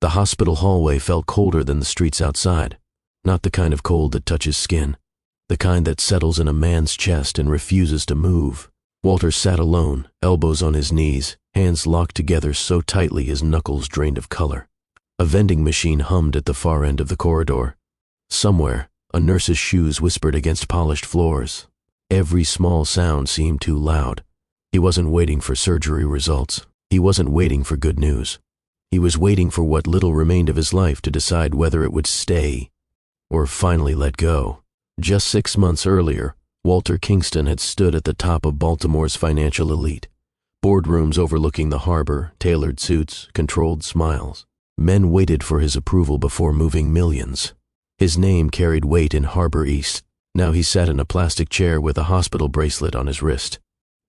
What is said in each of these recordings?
The hospital hallway felt colder than the streets outside. Not the kind of cold that touches skin. The kind that settles in a man's chest and refuses to move. Walter sat alone, elbows on his knees, hands locked together so tightly his knuckles drained of color. A vending machine hummed at the far end of the corridor. Somewhere, a nurse's shoes whispered against polished floors. Every small sound seemed too loud. He wasn't waiting for surgery results. He wasn't waiting for good news. He was waiting for what little remained of his life to decide whether it would stay or finally let go. Just 6 months earlier, Walter Kingston had stood at the top of Baltimore's financial elite. Boardrooms overlooking the harbor, tailored suits, controlled smiles. Men waited for his approval before moving millions. His name carried weight in Harbor East. Now he sat in a plastic chair with a hospital bracelet on his wrist.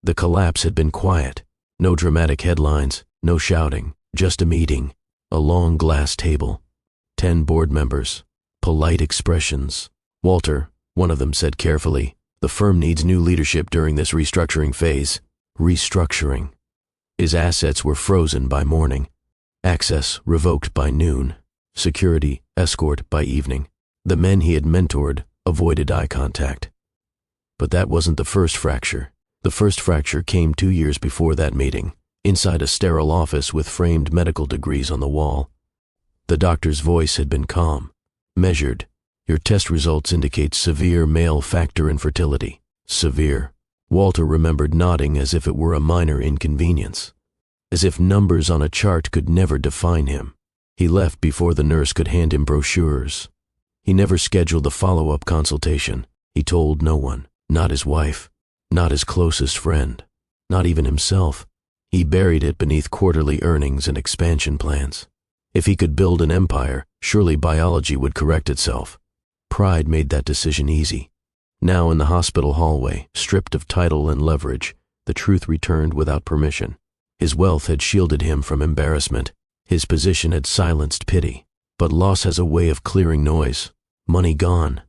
The collapse had been quiet. No dramatic headlines, no shouting, just a meeting. A long glass table. 10 board members. Polite expressions. Walter, one of them said carefully, the firm needs new leadership during this restructuring phase. Restructuring. His assets were frozen by morning. Access revoked by noon. Security escort by evening. The men he had mentored avoided eye contact. But that wasn't the first fracture. The first fracture came 2 years before that meeting, inside a sterile office with framed medical degrees on the wall. The doctor's voice had been calm, measured. Your test results indicate severe male factor infertility. Severe. Walter remembered nodding as if it were a minor inconvenience. As if numbers on a chart could never define him. He left before the nurse could hand him brochures. He never scheduled the follow-up consultation. He told no one, not his wife, not his closest friend, not even himself. He buried it beneath quarterly earnings and expansion plans. If he could build an empire, surely biology would correct itself. Pride made that decision easy. Now in the hospital hallway, stripped of title and leverage, the truth returned without permission. His wealth had shielded him from embarrassment. His position had silenced pity. But loss has a way of clearing noise. Money gone.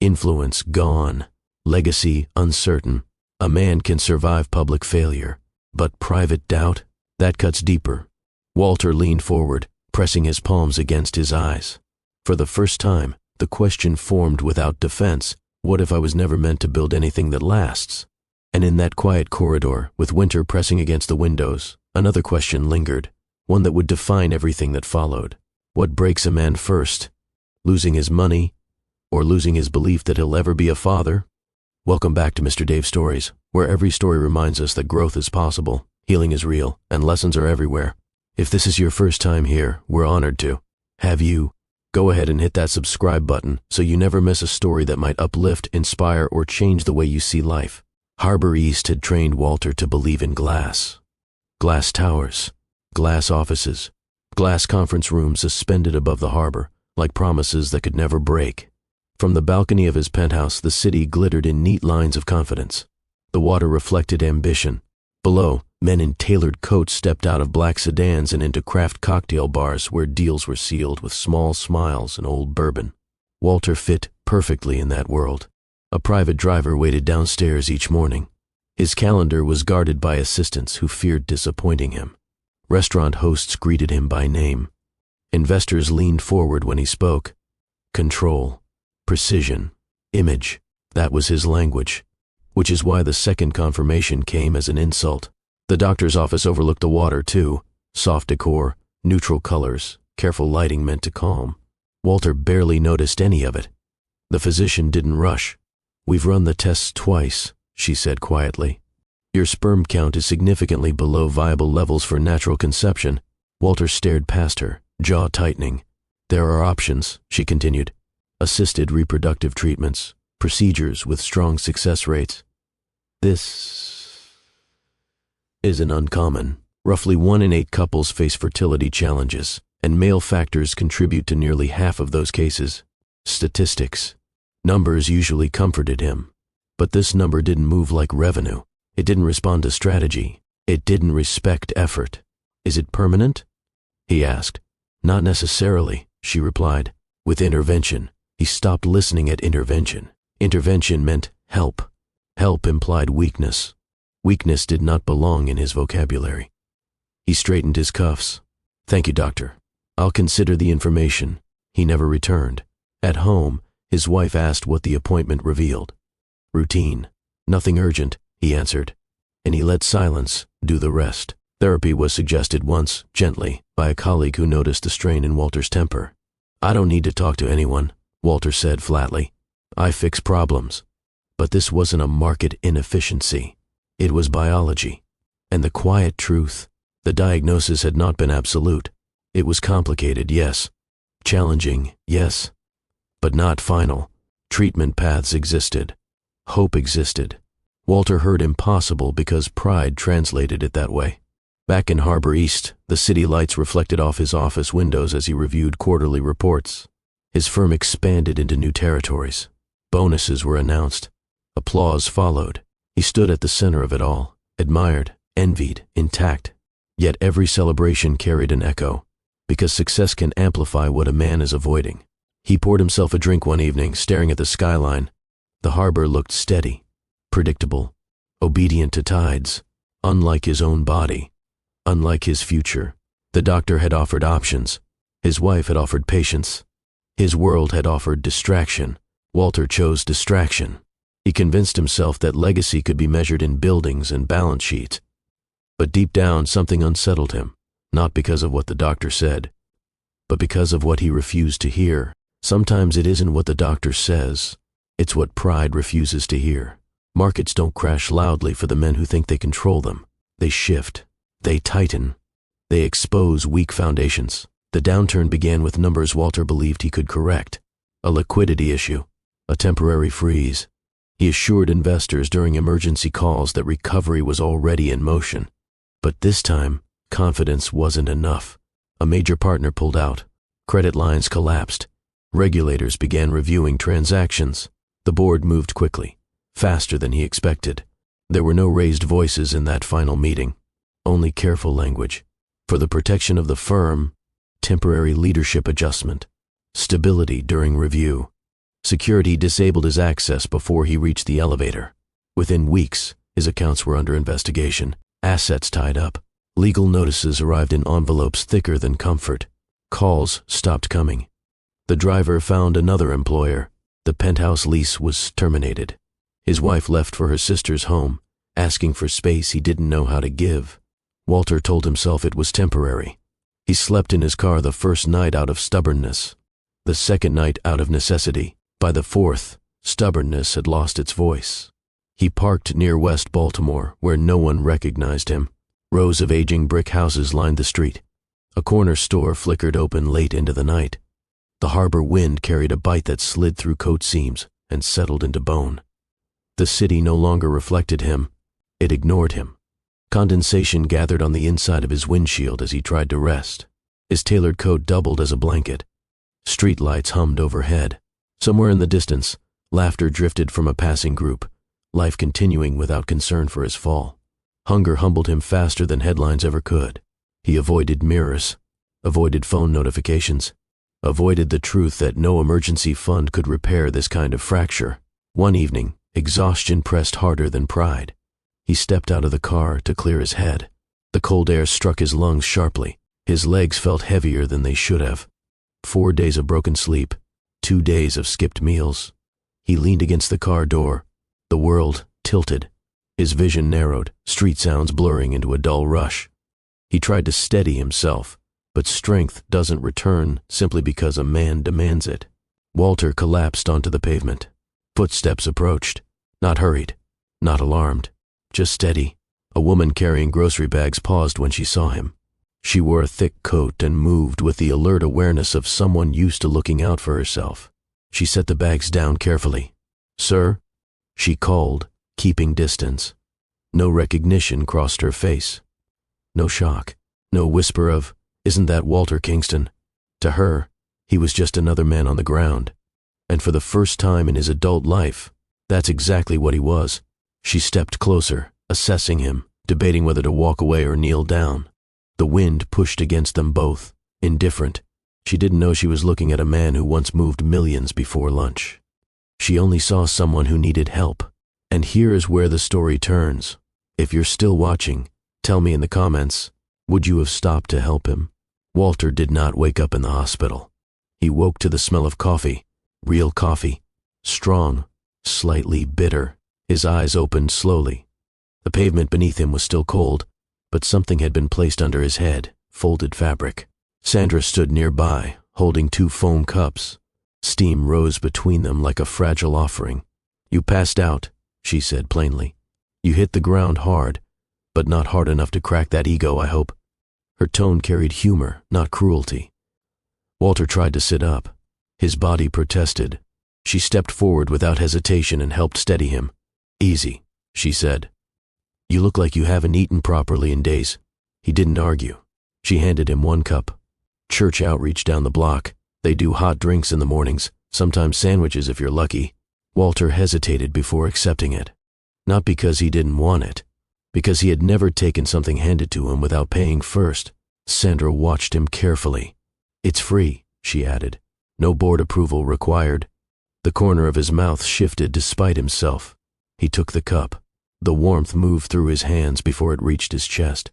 Influence gone. Legacy uncertain. A man can survive public failure. But private doubt? That cuts deeper. Walter leaned forward, pressing his palms against his eyes. For the first time, the question formed without defense, what if I was never meant to build anything that lasts? And in that quiet corridor, with winter pressing against the windows, another question lingered, one that would define everything that followed. What breaks a man first? Losing his money? Or losing his belief that he'll ever be a father? Welcome back to Mr. Dave Stories, where every story reminds us that growth is possible, healing is real, and lessons are everywhere. If this is your first time here, we're honored to have you. Go ahead and hit that subscribe button so you never miss a story that might uplift, inspire, or change the way you see life. Harbor East had trained Walter to believe in glass. Glass towers, glass offices, glass conference rooms suspended above the harbor, like promises that could never break. From the balcony of his penthouse, the city glittered in neat lines of confidence. The water reflected ambition. Below, men in tailored coats stepped out of black sedans and into craft cocktail bars where deals were sealed with small smiles and old bourbon. Walter fit perfectly in that world. A private driver waited downstairs each morning. His calendar was guarded by assistants who feared disappointing him. Restaurant hosts greeted him by name. Investors leaned forward when he spoke. Control, precision, image, that was his language. Which is why the second confirmation came as an insult. The doctor's office overlooked the water, too. Soft decor, neutral colors, careful lighting meant to calm. Walter barely noticed any of it. The physician didn't rush. We've run the tests twice, she said quietly. Your sperm count is significantly below viable levels for natural conception. Walter stared past her, jaw tightening. There are options, she continued. Assisted reproductive treatments, procedures with strong success rates. This isn't uncommon. Roughly 1 in 8 couples face fertility challenges, and male factors contribute to nearly half of those cases. Statistics. Numbers usually comforted him, but this number didn't move like revenue. It didn't respond to strategy. It didn't respect effort. Is it permanent? He asked. Not necessarily, she replied. With intervention. He stopped listening at intervention. Intervention meant help. Help implied weakness. Weakness did not belong in his vocabulary. He straightened his cuffs. Thank you, doctor. "I'll consider the information." He never returned. At home, his wife asked what the appointment revealed. "Routine. Nothing urgent," he answered. And he let silence do the rest. Therapy was suggested once, gently, by a colleague who noticed the strain in Walter's temper. "I don't need to talk to anyone," Walter said flatly. "I fix problems." But this wasn't a market inefficiency. It was biology. And the quiet truth, the diagnosis had not been absolute. It was complicated, yes. Challenging, yes. But not final. Treatment paths existed. Hope existed. Walter heard impossible because pride translated it that way. Back in Harbor East, the city lights reflected off his office windows as he reviewed quarterly reports. His firm expanded into new territories. Bonuses were announced. Applause followed. He stood at the center of it all, admired, envied, intact. Yet every celebration carried an echo, because success can amplify what a man is avoiding. He poured himself a drink one evening, staring at the skyline. The harbor looked steady, predictable, obedient to tides, unlike his own body. Unlike his future. The doctor had offered options. His wife had offered patience. His world had offered distraction. Walter chose distraction. He convinced himself that legacy could be measured in buildings and balance sheets. But deep down, something unsettled him, not because of what the doctor said, but because of what he refused to hear. Sometimes it isn't what the doctor says, it's what pride refuses to hear. Markets don't crash loudly for the men who think they control them. They shift. They tighten. They expose weak foundations. The downturn began with numbers Walter believed he could correct. A liquidity issue. A temporary freeze. He assured investors during emergency calls that recovery was already in motion. But this time, confidence wasn't enough. A major partner pulled out. Credit lines collapsed. Regulators began reviewing transactions. The board moved quickly, faster than he expected. There were no raised voices in that final meeting. Only careful language. For the protection of the firm, temporary leadership adjustment, stability during review. Security disabled his access before he reached the elevator. Within weeks, his accounts were under investigation, assets tied up. Legal notices arrived in envelopes thicker than comfort. Calls stopped coming. The driver found another employer. The penthouse lease was terminated. His wife left for her sister's home, asking for space he didn't know how to give. Walter told himself it was temporary. He slept in his car the first night out of stubbornness, the second night out of necessity. By the fourth, stubbornness had lost its voice. He parked near West Baltimore, where no one recognized him. Rows of aging brick houses lined the street. A corner store flickered open late into the night. The harbor wind carried a bite that slid through coat seams and settled into bone. The city no longer reflected him. It ignored him. Condensation gathered on the inside of his windshield as he tried to rest. His tailored coat doubled as a blanket. Street lights hummed overhead. Somewhere in the distance, laughter drifted from a passing group, life continuing without concern for his fall. Hunger humbled him faster than headlines ever could. He avoided mirrors, avoided phone notifications, avoided the truth that no emergency fund could repair this kind of fracture. One evening, exhaustion pressed harder than pride. He stepped out of the car to clear his head. The cold air struck his lungs sharply. His legs felt heavier than they should have. 4 days of broken sleep, 2 days of skipped meals. He leaned against the car door. The world tilted. His vision narrowed, street sounds blurring into a dull rush. He tried to steady himself, but strength doesn't return simply because a man demands it. Walter collapsed onto the pavement. Footsteps approached, not hurried, not alarmed. Just steady. A woman carrying grocery bags paused when she saw him. She wore a thick coat and moved with the alert awareness of someone used to looking out for herself. She set the bags down carefully. "Sir?" she called, keeping distance. No recognition crossed her face. No shock. No whisper of, "Isn't that Walter Kingston?" To her, he was just another man on the ground. And for the first time in his adult life, that's exactly what he was. She stepped closer, assessing him, debating whether to walk away or kneel down. The wind pushed against them both, indifferent. She didn't know she was looking at a man who once moved millions before lunch. She only saw someone who needed help. And here is where the story turns. If you're still watching, tell me in the comments, would you have stopped to help him? Walter did not wake up in the hospital. He woke to the smell of coffee, real coffee, strong, slightly bitter. His eyes opened slowly. The pavement beneath him was still cold, but something had been placed under his head, folded fabric. Sandra stood nearby, holding 2 foam cups. Steam rose between them like a fragile offering. "You passed out," she said plainly. "You hit the ground hard, but not hard enough to crack that ego, I hope." Her tone carried humor, not cruelty. Walter tried to sit up. His body protested. She stepped forward without hesitation and helped steady him. "Easy," she said. "You look like you haven't eaten properly in days." He didn't argue. She handed him 1 cup. "Church outreach down the block. They do hot drinks in the mornings, sometimes sandwiches if you're lucky." Walter hesitated before accepting it. Not because he didn't want it, because he had never taken something handed to him without paying first. Sandra watched him carefully. "It's free," she added. "No board approval required." The corner of his mouth shifted despite himself. He took the cup. The warmth moved through his hands before it reached his chest.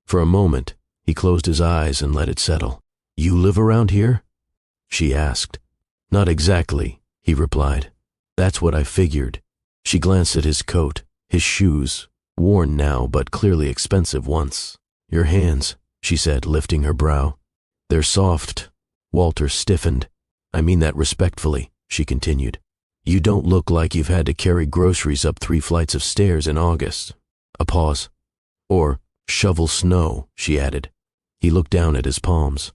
For a moment, he closed his eyes and let it settle. "You live around here?" she asked. "Not exactly," he replied. "That's what I figured." She glanced at his coat, his shoes, worn now but clearly expensive once. "Your hands," she said, lifting her brow. "They're soft." Walter stiffened. "I mean that respectfully," she continued. "You don't look like you've had to carry groceries up 3 flights of stairs in August." A pause. "Or shovel snow," she added. He looked down at his palms.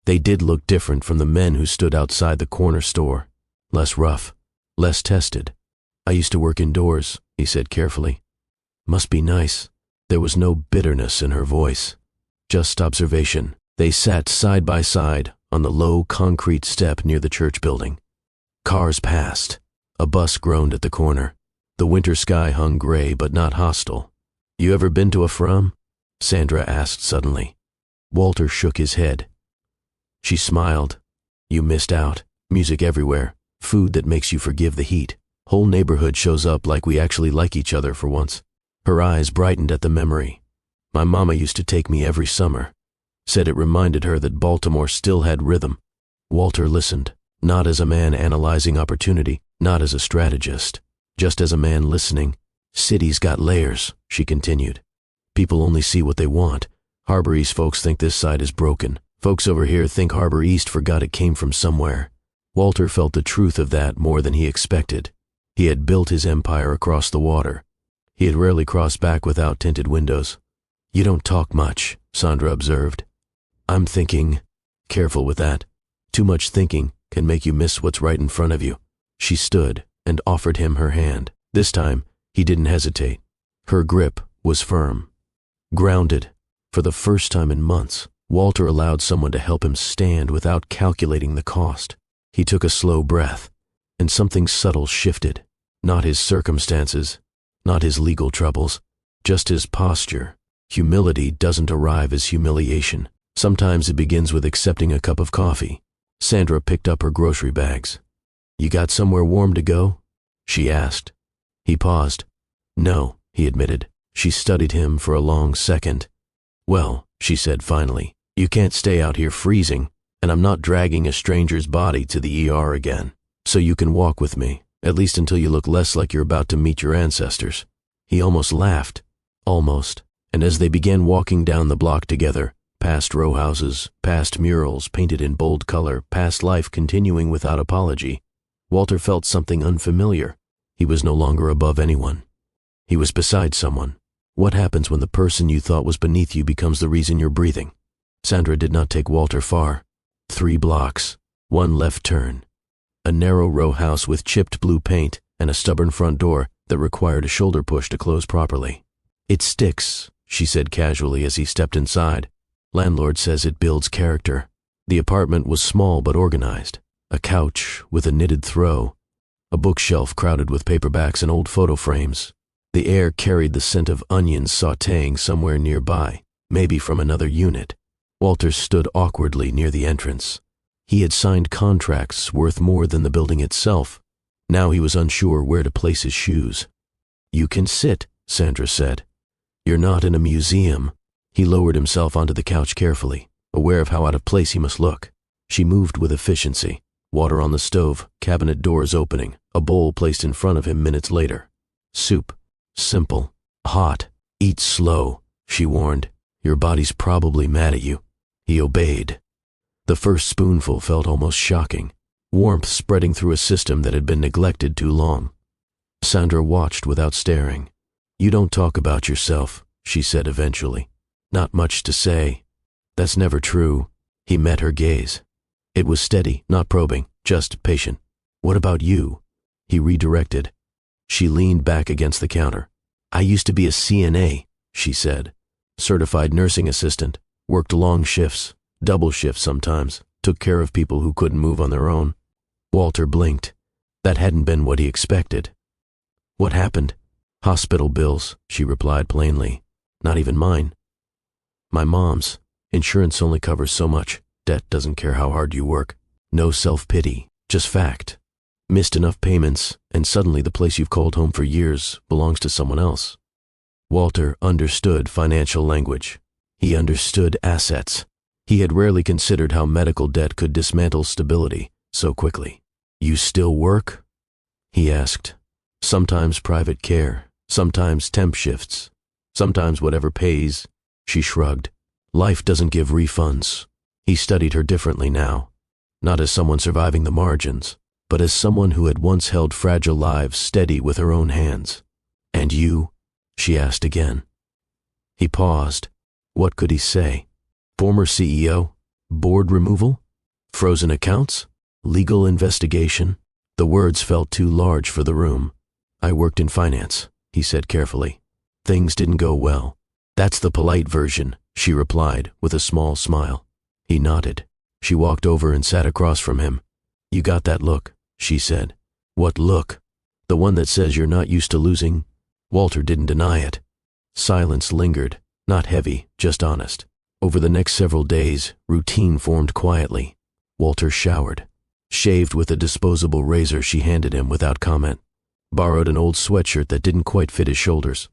They did look different from the men who stood outside the corner store. Less rough, less tested. "I used to work indoors," he said carefully. "Must be nice." There was no bitterness in her voice, just observation. They sat side by side on the low concrete step near the church building. Cars passed. A bus groaned at the corner. The winter sky hung gray but not hostile. "You ever been to a from?" Sandra asked suddenly. Walter shook his head. She smiled. "You missed out. Music everywhere. Food that makes you forgive the heat. Whole neighborhood shows up like we actually like each other for once." Her eyes brightened at the memory. "My mama used to take me every summer. Said it reminded her that Baltimore still had rhythm." Walter listened, not as a man analyzing opportunity, not as a strategist, just as a man listening. "City's got layers," she continued. "People only see what they want. Harbor East folks think this side is broken. Folks over here think Harbor East forgot it came from somewhere." Walter felt the truth of that more than he expected. He had built his empire across the water. He had rarely crossed back without tinted windows. "You don't talk much," Sandra observed. "I'm thinking." "Careful with that. Too much thinking can make you miss what's right in front of you." She stood and offered him her hand. This time, he didn't hesitate. Her grip was firm. Grounded. For the first time in months, Walter allowed someone to help him stand without calculating the cost. He took a slow breath, and something subtle shifted. Not his circumstances, not his legal troubles, just his posture. Humility doesn't arrive as humiliation. Sometimes it begins with accepting a cup of coffee. Sandra picked up her grocery bags. "You got somewhere warm to go?" she asked. He paused. "No," he admitted. She studied him for a long second. "Well," she said finally, "you can't stay out here freezing, and I'm not dragging a stranger's body to the ER again. So you can walk with me, at least until you look less like you're about to meet your ancestors." He almost laughed. Almost. And as they began walking down the block together, past row houses, past murals painted in bold color, past life continuing without apology, Walter felt something unfamiliar. He was no longer above anyone. He was beside someone. What happens when the person you thought was beneath you becomes the reason you're breathing? Sandra did not take Walter far. 3 blocks, 1 left turn. A narrow row house with chipped blue paint and a stubborn front door that required a shoulder push to close properly. "It sticks," she said casually as he stepped inside. "Landlord says it builds character." The apartment was small but organized. A couch with a knitted throw. A bookshelf crowded with paperbacks and old photo frames. The air carried the scent of onions sautéing somewhere nearby, maybe from another unit. Walter stood awkwardly near the entrance. He had signed contracts worth more than the building itself. Now he was unsure where to place his shoes. "You can sit," Sandra said. "You're not in a museum." He lowered himself onto the couch carefully. aware of how out of place he must look. She moved with efficiency. Water on the stove, cabinet doors opening, a bowl placed in front of him minutes later. Soup. Simple. Hot. Eat slow, she warned. Your body's probably mad at you. He obeyed. The first spoonful felt almost shocking, warmth spreading through a system that had been neglected too long. Sandra watched without staring. You don't talk about yourself, she said eventually. Not much to say. That's never true. He met her gaze. It was steady, not probing, just patient. What about you? He redirected. She leaned back against the counter. I used to be a CNA, she said. Certified nursing assistant. Worked long shifts, double shifts sometimes. Took care of people who couldn't move on their own. Walter blinked. That hadn't been what he expected. What happened? Hospital bills, she replied plainly. Not even mine. My mom's. Insurance only covers so much. Debt doesn't care how hard you work. No self-pity, just fact. Missed enough payments, and suddenly the place you've called home for years belongs to someone else. Walter understood financial language. He understood assets. He had rarely considered how medical debt could dismantle stability so quickly. You still work? He asked. Sometimes private care, sometimes temp shifts, sometimes whatever pays. She shrugged. Life doesn't give refunds. He studied her differently now, not as someone surviving the margins, but as someone who had once held fragile lives steady with her own hands. And you? She asked again. He paused. What could he say? Former CEO? Board removal? Frozen accounts? Legal investigation? The words felt too large for the room. I worked in finance, he said carefully. Things didn't go well. That's the polite version, she replied with a small smile. He nodded. She walked over and sat across from him. You got that look, she said. What look? The one that says you're not used to losing? Walter didn't deny it. Silence lingered, not heavy, just honest. Over the next several days, routine formed quietly. Walter showered. Shaved with a disposable razor she handed him without comment. Borrowed an old sweatshirt that didn't quite fit his shoulders.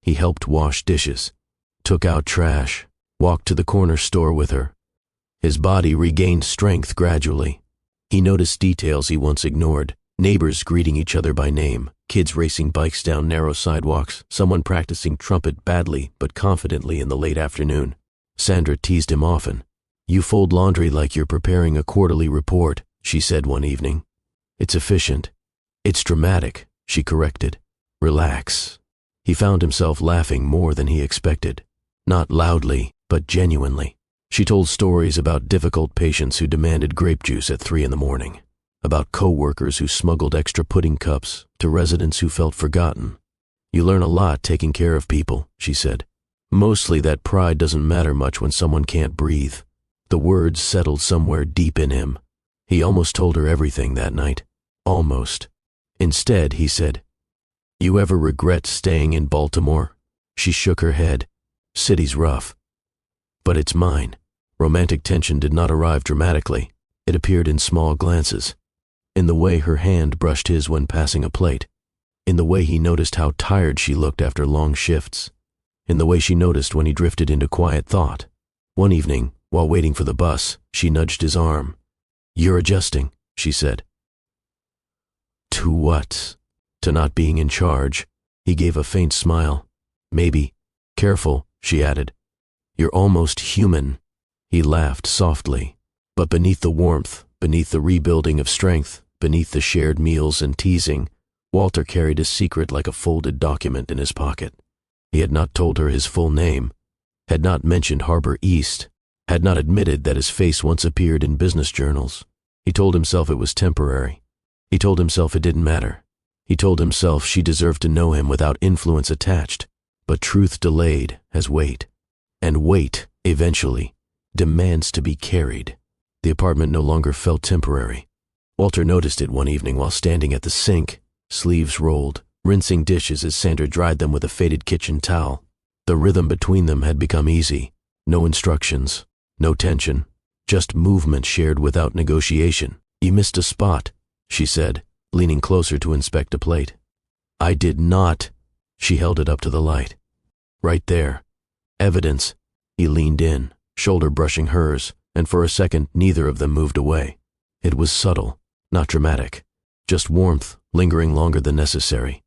He helped wash dishes. Took out trash. Walked to the corner store with her. His body regained strength gradually. He noticed details he once ignored. Neighbors greeting each other by name. Kids racing bikes down narrow sidewalks. Someone practicing trumpet badly but confidently in the late afternoon. Sandra teased him often. You fold laundry like you're preparing a quarterly report, she said one evening. It's efficient. It's dramatic, she corrected. Relax. He found himself laughing more than he expected. Not loudly, but genuinely. She told stories about difficult patients who demanded grape juice at 3 a.m, about co-workers who smuggled extra pudding cups to residents who felt forgotten. You learn a lot taking care of people, she said. Mostly that pride doesn't matter much when someone can't breathe. The words settled somewhere deep in him. He almost told her everything that night. Almost. Instead, he said, You ever regret staying in Baltimore? She shook her head. City's rough. But it's mine. Romantic tension did not arrive dramatically. It appeared in small glances. In the way her hand brushed his when passing a plate. In the way he noticed how tired she looked after long shifts. In the way she noticed when he drifted into quiet thought. One evening, while waiting for the bus, she nudged his arm. You're adjusting, she said. To what? To not being in charge. He gave a faint smile. Maybe. Careful, she added. You're almost human. He laughed softly. But beneath the warmth, beneath the rebuilding of strength, beneath the shared meals and teasing, Walter carried his secret like a folded document in his pocket. He had not told her his full name, had not mentioned Harbor East, had not admitted that his face once appeared in business journals. He told himself it was temporary. He told himself it didn't matter. He told himself she deserved to know him without influence attached. But truth delayed has weight. And weight, eventually, demands to be carried. The apartment no longer felt temporary. Walter noticed it one evening while standing at the sink, sleeves rolled, rinsing dishes as Sandra dried them with a faded kitchen towel. The rhythm between them had become easy. No instructions, no tension, just movement shared without negotiation. You missed a spot, she said, leaning closer to inspect a plate. I did not. She held it up to the light. Right there. Evidence. He leaned in, shoulder brushing hers, and for a second neither of them moved away. It was subtle, not dramatic, just warmth lingering longer than necessary.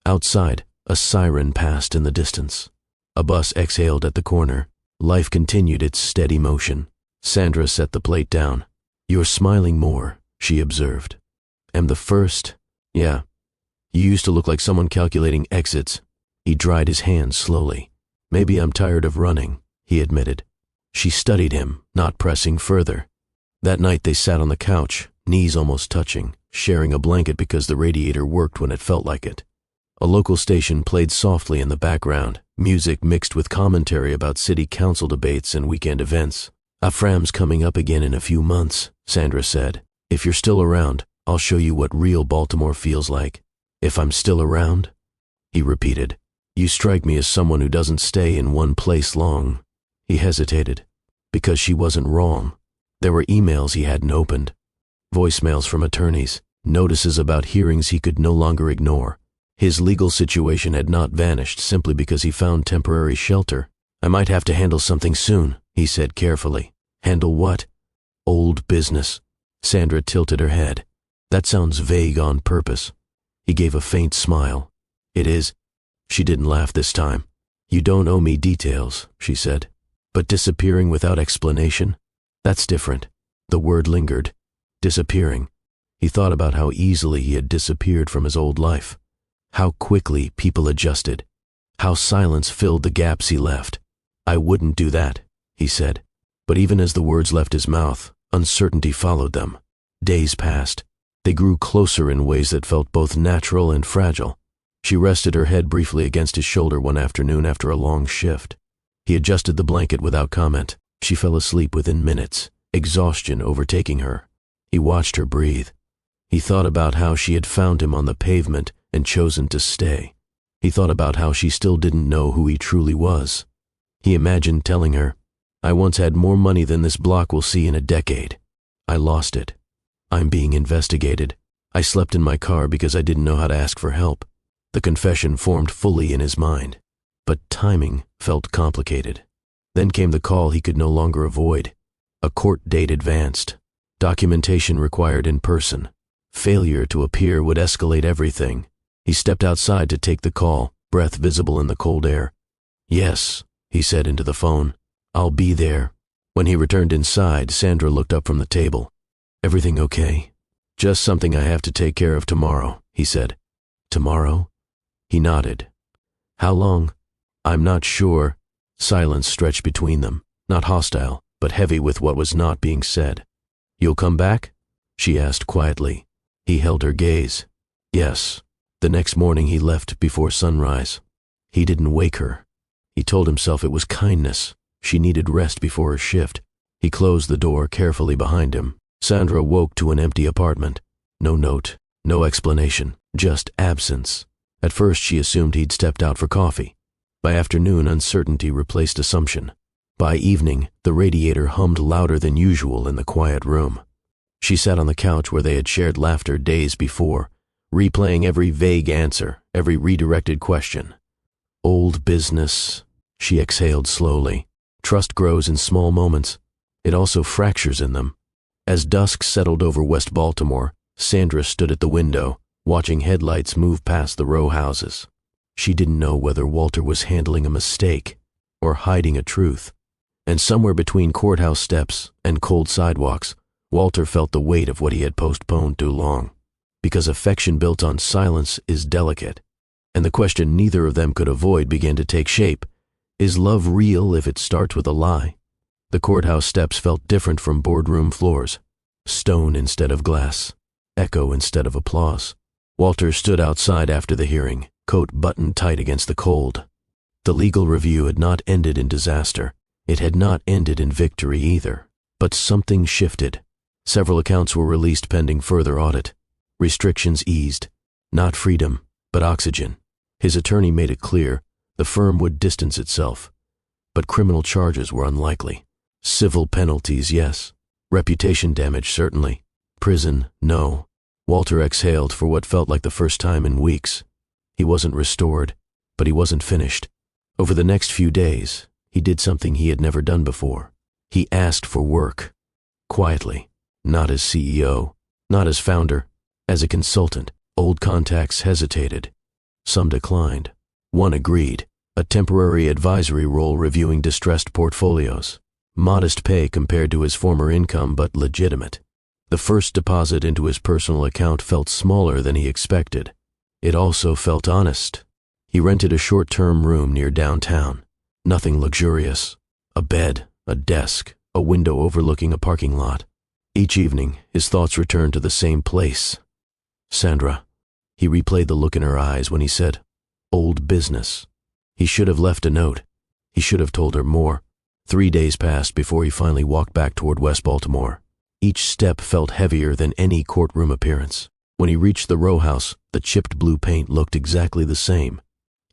Outside, a siren passed in the distance. A bus exhaled at the corner. Life continued its steady motion. Sandra set the plate down. "You're smiling more," she observed. "Am the first?" "Yeah. You used to look like someone calculating exits." He dried his hands slowly. "Maybe I'm tired of running," he admitted. She studied him, not pressing further. That night they sat on the couch, knees almost touching, sharing a blanket because the radiator worked when it felt like it. A local station played softly in the background, music mixed with commentary about city council debates and weekend events. "Afram's coming up again in a few months," Sandra said. "If you're still around, I'll show you what real Baltimore feels like." "If I'm still around?" he repeated. "You strike me as someone who doesn't stay in one place long." He hesitated. Because she wasn't wrong. There were emails he hadn't opened, voicemails from attorneys, notices about hearings he could no longer ignore. His legal situation had not vanished simply because he found temporary shelter. "I might have to handle something soon," he said carefully. "Handle what?" "Old business." Sandra tilted her head. "That sounds vague on purpose." He gave a faint smile. "It is." She didn't laugh this time. "You don't owe me details," she said. "But disappearing without explanation? That's different." The word lingered. Disappearing. He thought about how easily he had disappeared from his old life. How quickly people adjusted. How silence filled the gaps he left. "I wouldn't do that," he said. But even as the words left his mouth, uncertainty followed them. Days passed. They grew closer in ways that felt both natural and fragile. She rested her head briefly against his shoulder one afternoon after a long shift. He adjusted the blanket without comment. She fell asleep within minutes, exhaustion overtaking her. He watched her breathe. He thought about how she had found him on the pavement and chosen to stay. He thought about how she still didn't know who he truly was. He imagined telling her, "I once had more money than this block will see in a decade. I lost it. I'm being investigated. I slept in my car because I didn't know how to ask for help." The confession formed fully in his mind, but timing felt complicated. Then came the call he could no longer avoid. A court date advanced. Documentation required in person. Failure to appear would escalate everything. He stepped outside to take the call, breath visible in the cold air. "Yes," he said into the phone. "I'll be there." When he returned inside, Sandra looked up from the table. "Everything okay?" "Just something I have to take care of tomorrow," he said. "Tomorrow?" He nodded. "How long?" "I'm not sure." Silence stretched between them, not hostile, but heavy with what was not being said. "You'll come back?" she asked quietly. He held her gaze. "Yes." The next morning he left before sunrise. He didn't wake her. He told himself it was kindness. She needed rest before her shift. He closed the door carefully behind him. Sandra woke to an empty apartment. No note, no explanation, just absence. At first she assumed he'd stepped out for coffee. By afternoon, uncertainty replaced assumption. By evening, the radiator hummed louder than usual in the quiet room. She sat on the couch where they had shared laughter days before, replaying every vague answer, every redirected question. "Old business," she exhaled slowly. Trust grows in small moments. It also fractures in them. As dusk settled over West Baltimore, Sandra stood at the window, watching headlights move past the row houses. She didn't know whether Walter was handling a mistake or hiding a truth. And somewhere between courthouse steps and cold sidewalks, Walter felt the weight of what he had postponed too long. Because affection built on silence is delicate, and the question neither of them could avoid began to take shape. Is love real if it starts with a lie? The courthouse steps felt different from boardroom floors. Stone instead of glass. Echo instead of applause. Walter stood outside after the hearing, coat buttoned tight against the cold. The legal review had not ended in disaster. It had not ended in victory either. But something shifted. Several accounts were released pending further audit. Restrictions eased. Not freedom, but oxygen. His attorney made it clear the firm would distance itself. But criminal charges were unlikely. Civil penalties, yes. Reputation damage, certainly. Prison, no. Walter exhaled for what felt like the first time in weeks. He wasn't restored, but he wasn't finished. Over the next few days, he did something he had never done before. He asked for work. Quietly. Not as CEO. Not as founder. As a consultant. Old contacts hesitated. Some declined. One agreed. A temporary advisory role reviewing distressed portfolios. Modest pay compared to his former income, but legitimate. The first deposit into his personal account felt smaller than he expected. It also felt honest. He rented a short-term room near downtown. Nothing luxurious. A bed, a desk, a window overlooking a parking lot. Each evening, his thoughts returned to the same place. Sandra. He replayed the look in her eyes when he said, "Old business." He should have left a note. He should have told her more. 3 days passed before he finally walked back toward West Baltimore. Each step felt heavier than any courtroom appearance. When he reached the row house, the chipped blue paint looked exactly the same.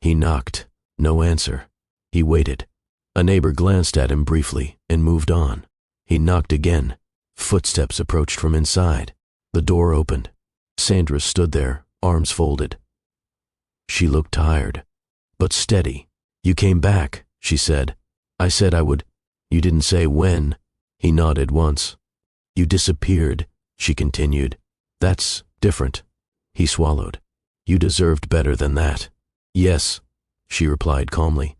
He knocked. No answer. He waited. A neighbor glanced at him briefly and moved on. He knocked again. Footsteps approached from inside. The door opened. Sandra stood there, arms folded. She looked tired, but steady. "You came back," she said. "I said I would." "You didn't say when." He nodded once. "You disappeared," she continued. "That's different." He swallowed. "You deserved better than that." "Yes," she replied calmly.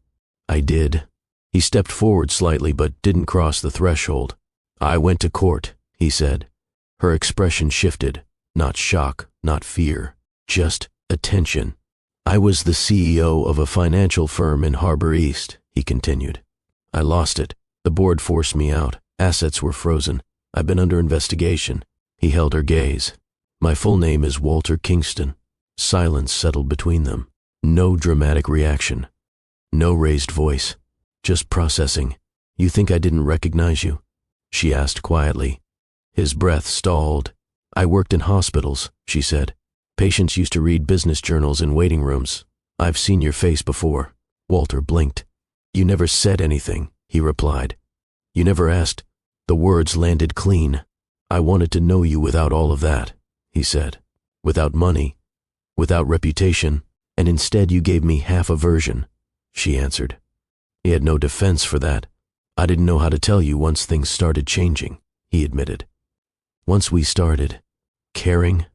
"I did." He stepped forward slightly but didn't cross the threshold. "I went to court," he said. Her expression shifted. Not shock, not fear, just attention. "I was the CEO of a financial firm in Harbor East," he continued. "I lost it. The board forced me out. Assets were frozen. I've been under investigation." He held her gaze. "My full name is Walter Kingston." Silence settled between them. No dramatic reaction. No raised voice. Just processing. "You think I didn't recognize you?" she asked quietly. His breath stalled. "I worked in hospitals," she said. "Patients used to read business journals in waiting rooms. I've seen your face before." Walter blinked. "You never said anything," he replied. "You never asked." The words landed clean. "I wanted to know you without all of that," he said. "Without money, without reputation, and instead you gave me half a version," she answered. He had no defense for that. "I didn't know how to tell you once things started changing," he admitted. "Once we started caring?"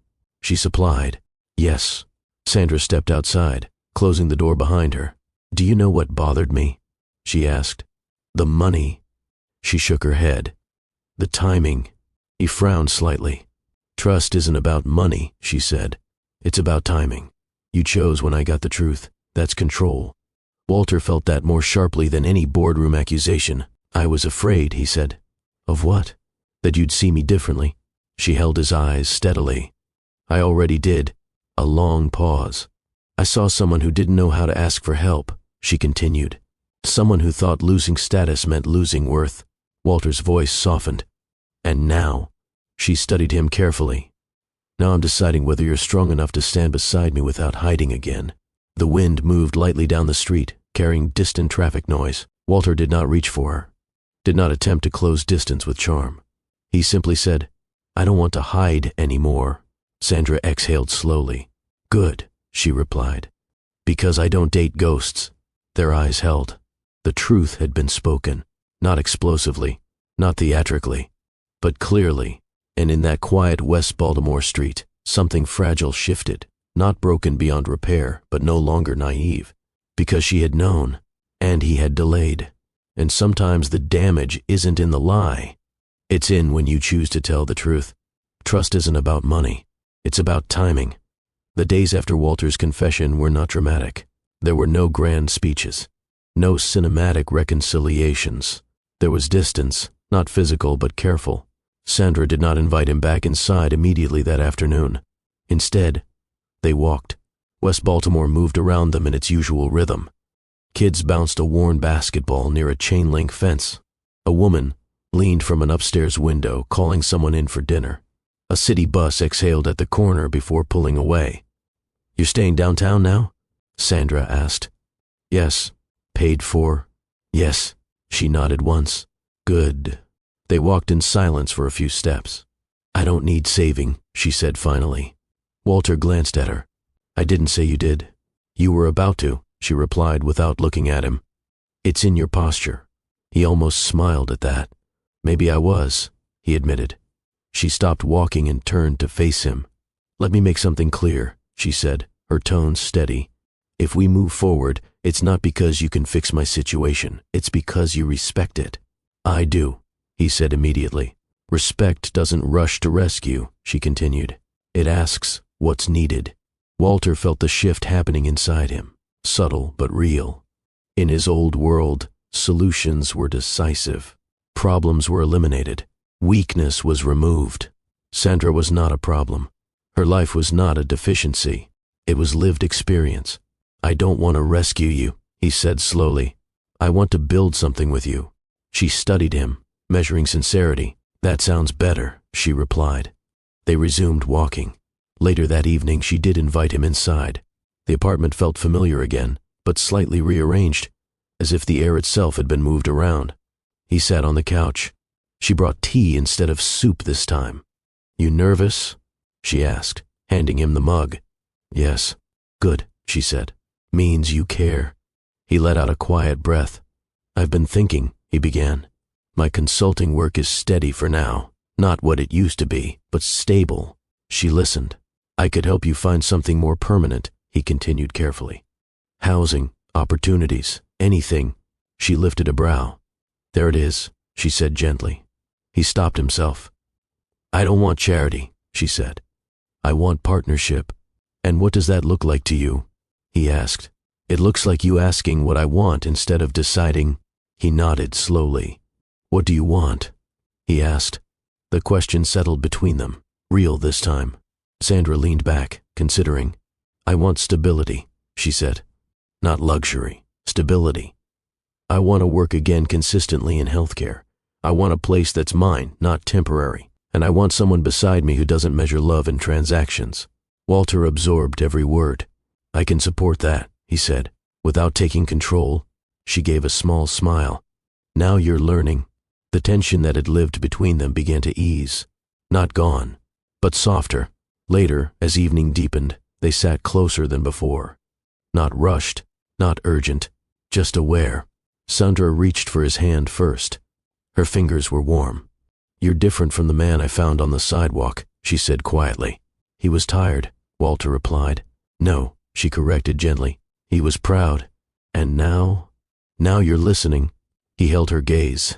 She supplied. "Yes." Sandra stepped outside, closing the door behind her. "Do you know what bothered me?" she asked. "The money." She shook her head. "The timing." He frowned slightly. "Trust isn't about money," she said. "It's about timing. You chose when I got the truth. That's control." Walter felt that more sharply than any boardroom accusation. "I was afraid," he said. "Of what?" "That you'd see me differently." She held his eyes steadily. "I already did." A long pause. "I saw someone who didn't know how to ask for help," she continued. "Someone who thought losing status meant losing worth." Walter's voice softened. "And now?" She studied him carefully. "Now I'm deciding whether you're strong enough to stand beside me without hiding again." The wind moved lightly down the street, carrying distant traffic noise. Walter did not reach for her, did not attempt to close distance with charm. He simply said, "I don't want to hide anymore." Sandra exhaled slowly. "Good," she replied. "Because I don't date ghosts." Their eyes held. The truth had been spoken, not explosively, not theatrically, but clearly, and in that quiet West Baltimore street, something fragile shifted, not broken beyond repair, but no longer naive, because she had known, and he had delayed. And sometimes the damage isn't in the lie. It's in when you choose to tell the truth. Trust isn't about money. It's about timing. The days after Walter's confession were not dramatic. There were no grand speeches, no cinematic reconciliations. There was distance, not physical but careful. Sandra did not invite him back inside immediately that afternoon. Instead, they walked. West Baltimore moved around them in its usual rhythm. Kids bounced a worn basketball near a chain-link fence. A woman leaned from an upstairs window, calling someone in for dinner. A city bus exhaled at the corner before pulling away. "You're staying downtown now?" Sandra asked. "Yes." "Paid for?" "Yes." She nodded once. "Good." They walked in silence for a few steps. "I don't need saving," she said finally. Walter glanced at her. "I didn't say you did." "You were about to," she replied without looking at him. "It's in your posture." He almost smiled at that. Maybe I was, he admitted. She stopped walking and turned to face him. Let me make something clear, she said, her tone steady. If we move forward, it's not because you can fix my situation. It's because you respect it. I do, he said immediately. Respect doesn't rush to rescue, she continued. It asks what's needed. Walter felt the shift happening inside him, subtle but real. In his old world, solutions were decisive. Problems were eliminated. Weakness was removed. Sandra was not a problem. Her life was not a deficiency. It was lived experience. I don't want to rescue you, he said slowly. I want to build something with you. She studied him, measuring sincerity. That sounds better, she replied. They resumed walking. Later that evening, she did invite him inside. The apartment felt familiar again, but slightly rearranged, as if the air itself had been moved around. He sat on the couch. She brought tea instead of soup this time. You nervous? She asked, handing him the mug. Yes. Good, she said. Means you care. He let out a quiet breath. I've been thinking, he began. My consulting work is steady for now. Not what it used to be, but stable. She listened. I could help you find something more permanent, he continued carefully. Housing, opportunities, anything. She lifted a brow. There it is, she said gently. He stopped himself. I don't want charity, she said. I want partnership. And what does that look like to you? He asked. It looks like you asking what I want instead of deciding. He nodded slowly. What do you want? He asked. The question settled between them, real this time. Sandra leaned back, considering. I want stability, she said. Not luxury, stability. I want to work again consistently in healthcare. I want a place that's mine, not temporary. And I want someone beside me who doesn't measure love in transactions. Walter absorbed every word. I can support that, he said. Without taking control, she gave a small smile. Now you're learning. The tension that had lived between them began to ease. Not gone, but softer. Later, as evening deepened, they sat closer than before. Not rushed, not urgent, just aware. Sandra reached for his hand first. Her fingers were warm. You're different from the man I found on the sidewalk, she said quietly. He was tired, Walter replied. No, she corrected gently. He was proud. And now you're listening. He held her gaze.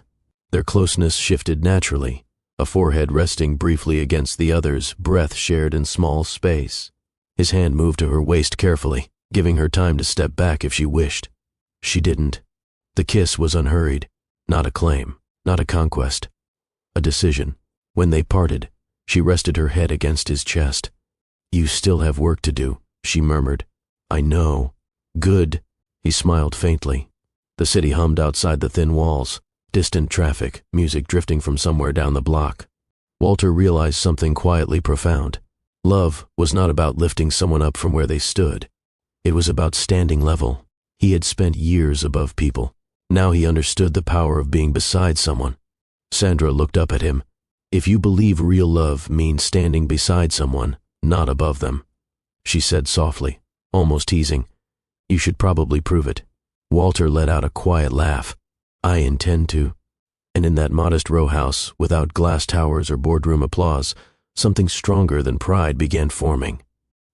Their closeness shifted naturally, a forehead resting briefly against the other's, breath shared in small space. His hand moved to her waist carefully, giving her time to step back if she wished. She didn't. The kiss was unhurried, not a claim, not a conquest. A decision. When they parted, she rested her head against his chest. You still have work to do, she murmured. I know. Good. He smiled faintly. The city hummed outside the thin walls, distant traffic, music drifting from somewhere down the block. Walter realized something quietly profound. Love was not about lifting someone up from where they stood. It was about standing level. He had spent years above people. Now he understood the power of being beside someone. Sandra looked up at him. If you believe real love means standing beside someone, not above them, she said softly, almost teasing, you should probably prove it. Walter let out a quiet laugh. I intend to. And in that modest row house, without glass towers or boardroom applause, something stronger than pride began forming.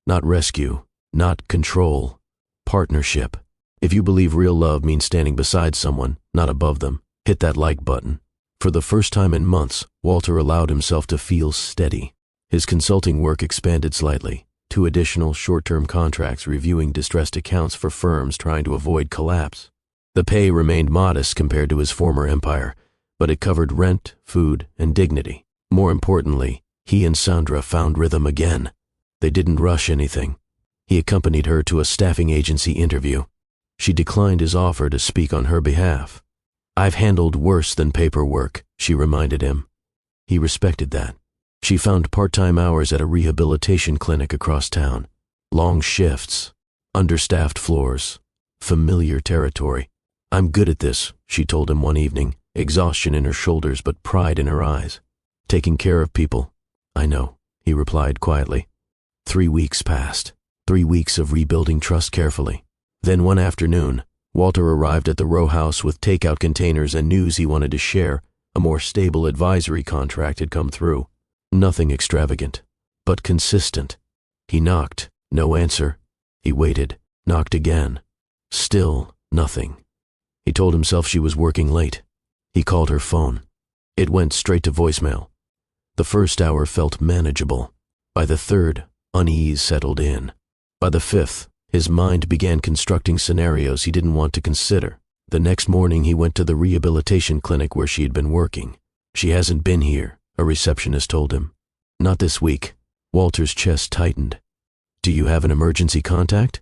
Not rescue, not control, partnership. If you believe real love means standing beside someone, not above them, hit that like button. For the first time in months, Walter allowed himself to feel steady. His consulting work expanded slightly, 2 additional short-term contracts reviewing distressed accounts for firms trying to avoid collapse. The pay remained modest compared to his former empire, but it covered rent, food, and dignity. More importantly, he and Sandra found rhythm again. They didn't rush anything. He accompanied her to a staffing agency interview. She declined his offer to speak on her behalf. I've handled worse than paperwork, she reminded him. He respected that. She found part-time hours at a rehabilitation clinic across town. Long shifts, understaffed floors, familiar territory. I'm good at this, she told him one evening, exhaustion in her shoulders but pride in her eyes. Taking care of people. I know, he replied quietly. 3 weeks passed. 3 weeks of rebuilding trust carefully. Then one afternoon, Walter arrived at the row house with takeout containers and news he wanted to share, A more stable advisory contract had come through. Nothing extravagant, but consistent. He knocked. No answer. He waited. Knocked again. Still nothing. He told himself she was working late. He called her phone. It went straight to voicemail. The first hour felt manageable. By the third, unease settled in. By the fifth, his mind began constructing scenarios he didn't want to consider. The next morning he went to the rehabilitation clinic where she had been working. "She hasn't been here," a receptionist told him. "Not this week." Walter's chest tightened. "Do you have an emergency contact?"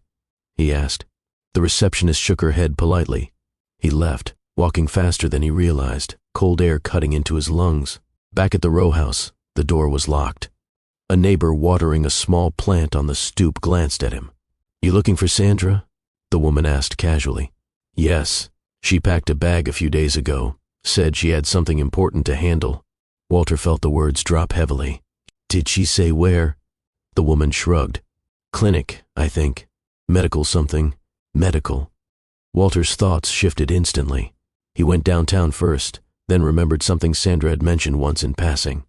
he asked. The receptionist shook her head politely. He left, walking faster than he realized, cold air cutting into his lungs. Back at the row house, the door was locked. A neighbor watering a small plant on the stoop glanced at him. "You looking for Sandra?" the woman asked casually. "Yes. She packed a bag a few days ago, said she had something important to handle." Walter felt the words drop heavily. "Did she say where?" The woman shrugged. "Clinic, I think. Medical something. Medical." Walter's thoughts shifted instantly. He went downtown first, then remembered something Sandra had mentioned once in passing.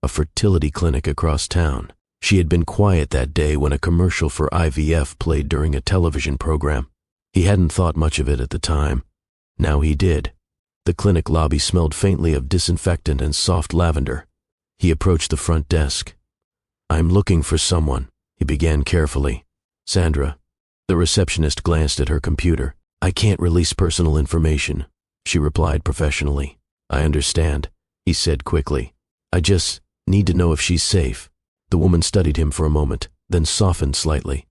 A fertility clinic across town. She had been quiet that day when a commercial for IVF played during a television program. He hadn't thought much of it at the time. Now he did. The clinic lobby smelled faintly of disinfectant and soft lavender. He approached the front desk. "I'm looking for someone," he began carefully. "Sandra." The receptionist glanced at her computer. "I can't release personal information," she replied professionally. "I understand," he said quickly. "I just need to know if she's safe." The woman studied him for a moment, then softened slightly.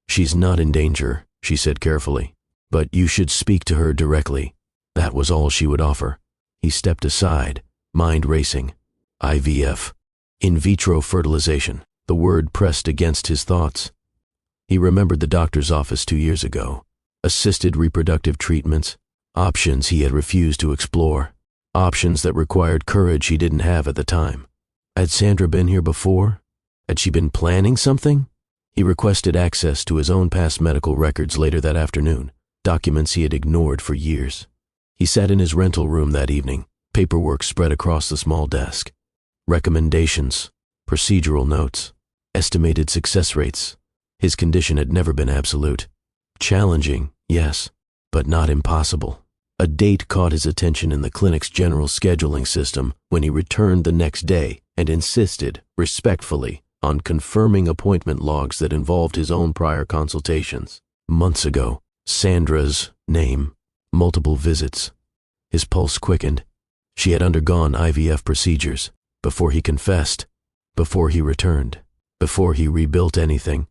"She's not in danger," she said carefully. "But you should speak to her directly." That was all she would offer. He stepped aside, mind racing. IVF. In vitro fertilization. The word pressed against his thoughts. He remembered the doctor's office 2 years ago. Assisted reproductive treatments. Options he had refused to explore. Options that required courage he didn't have at the time. Had Sandra been here before? Had she been planning something? He requested access to his own past medical records later that afternoon, documents he had ignored for years. He sat in his rental room that evening, paperwork spread across the small desk. Recommendations, procedural notes, estimated success rates. His condition had never been absolute. Challenging, yes, but not impossible. A date caught his attention in the clinic's general scheduling system when he returned the next day and insisted, respectfully, on confirming appointment logs that involved his own prior consultations. Months ago, Sandra's name, multiple visits. His pulse quickened. She had undergone IVF procedures before he confessed, before he returned, before he rebuilt anything.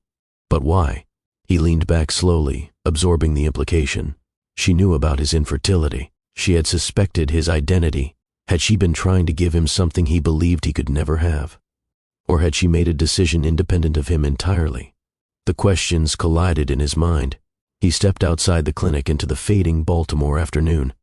But why? He leaned back slowly, absorbing the implication. She knew about his infertility. She had suspected his identity. Had she been trying to give him something he believed he could never have? Or had she made a decision independent of him entirely? The questions collided in his mind. He stepped outside the clinic into the fading Baltimore afternoon.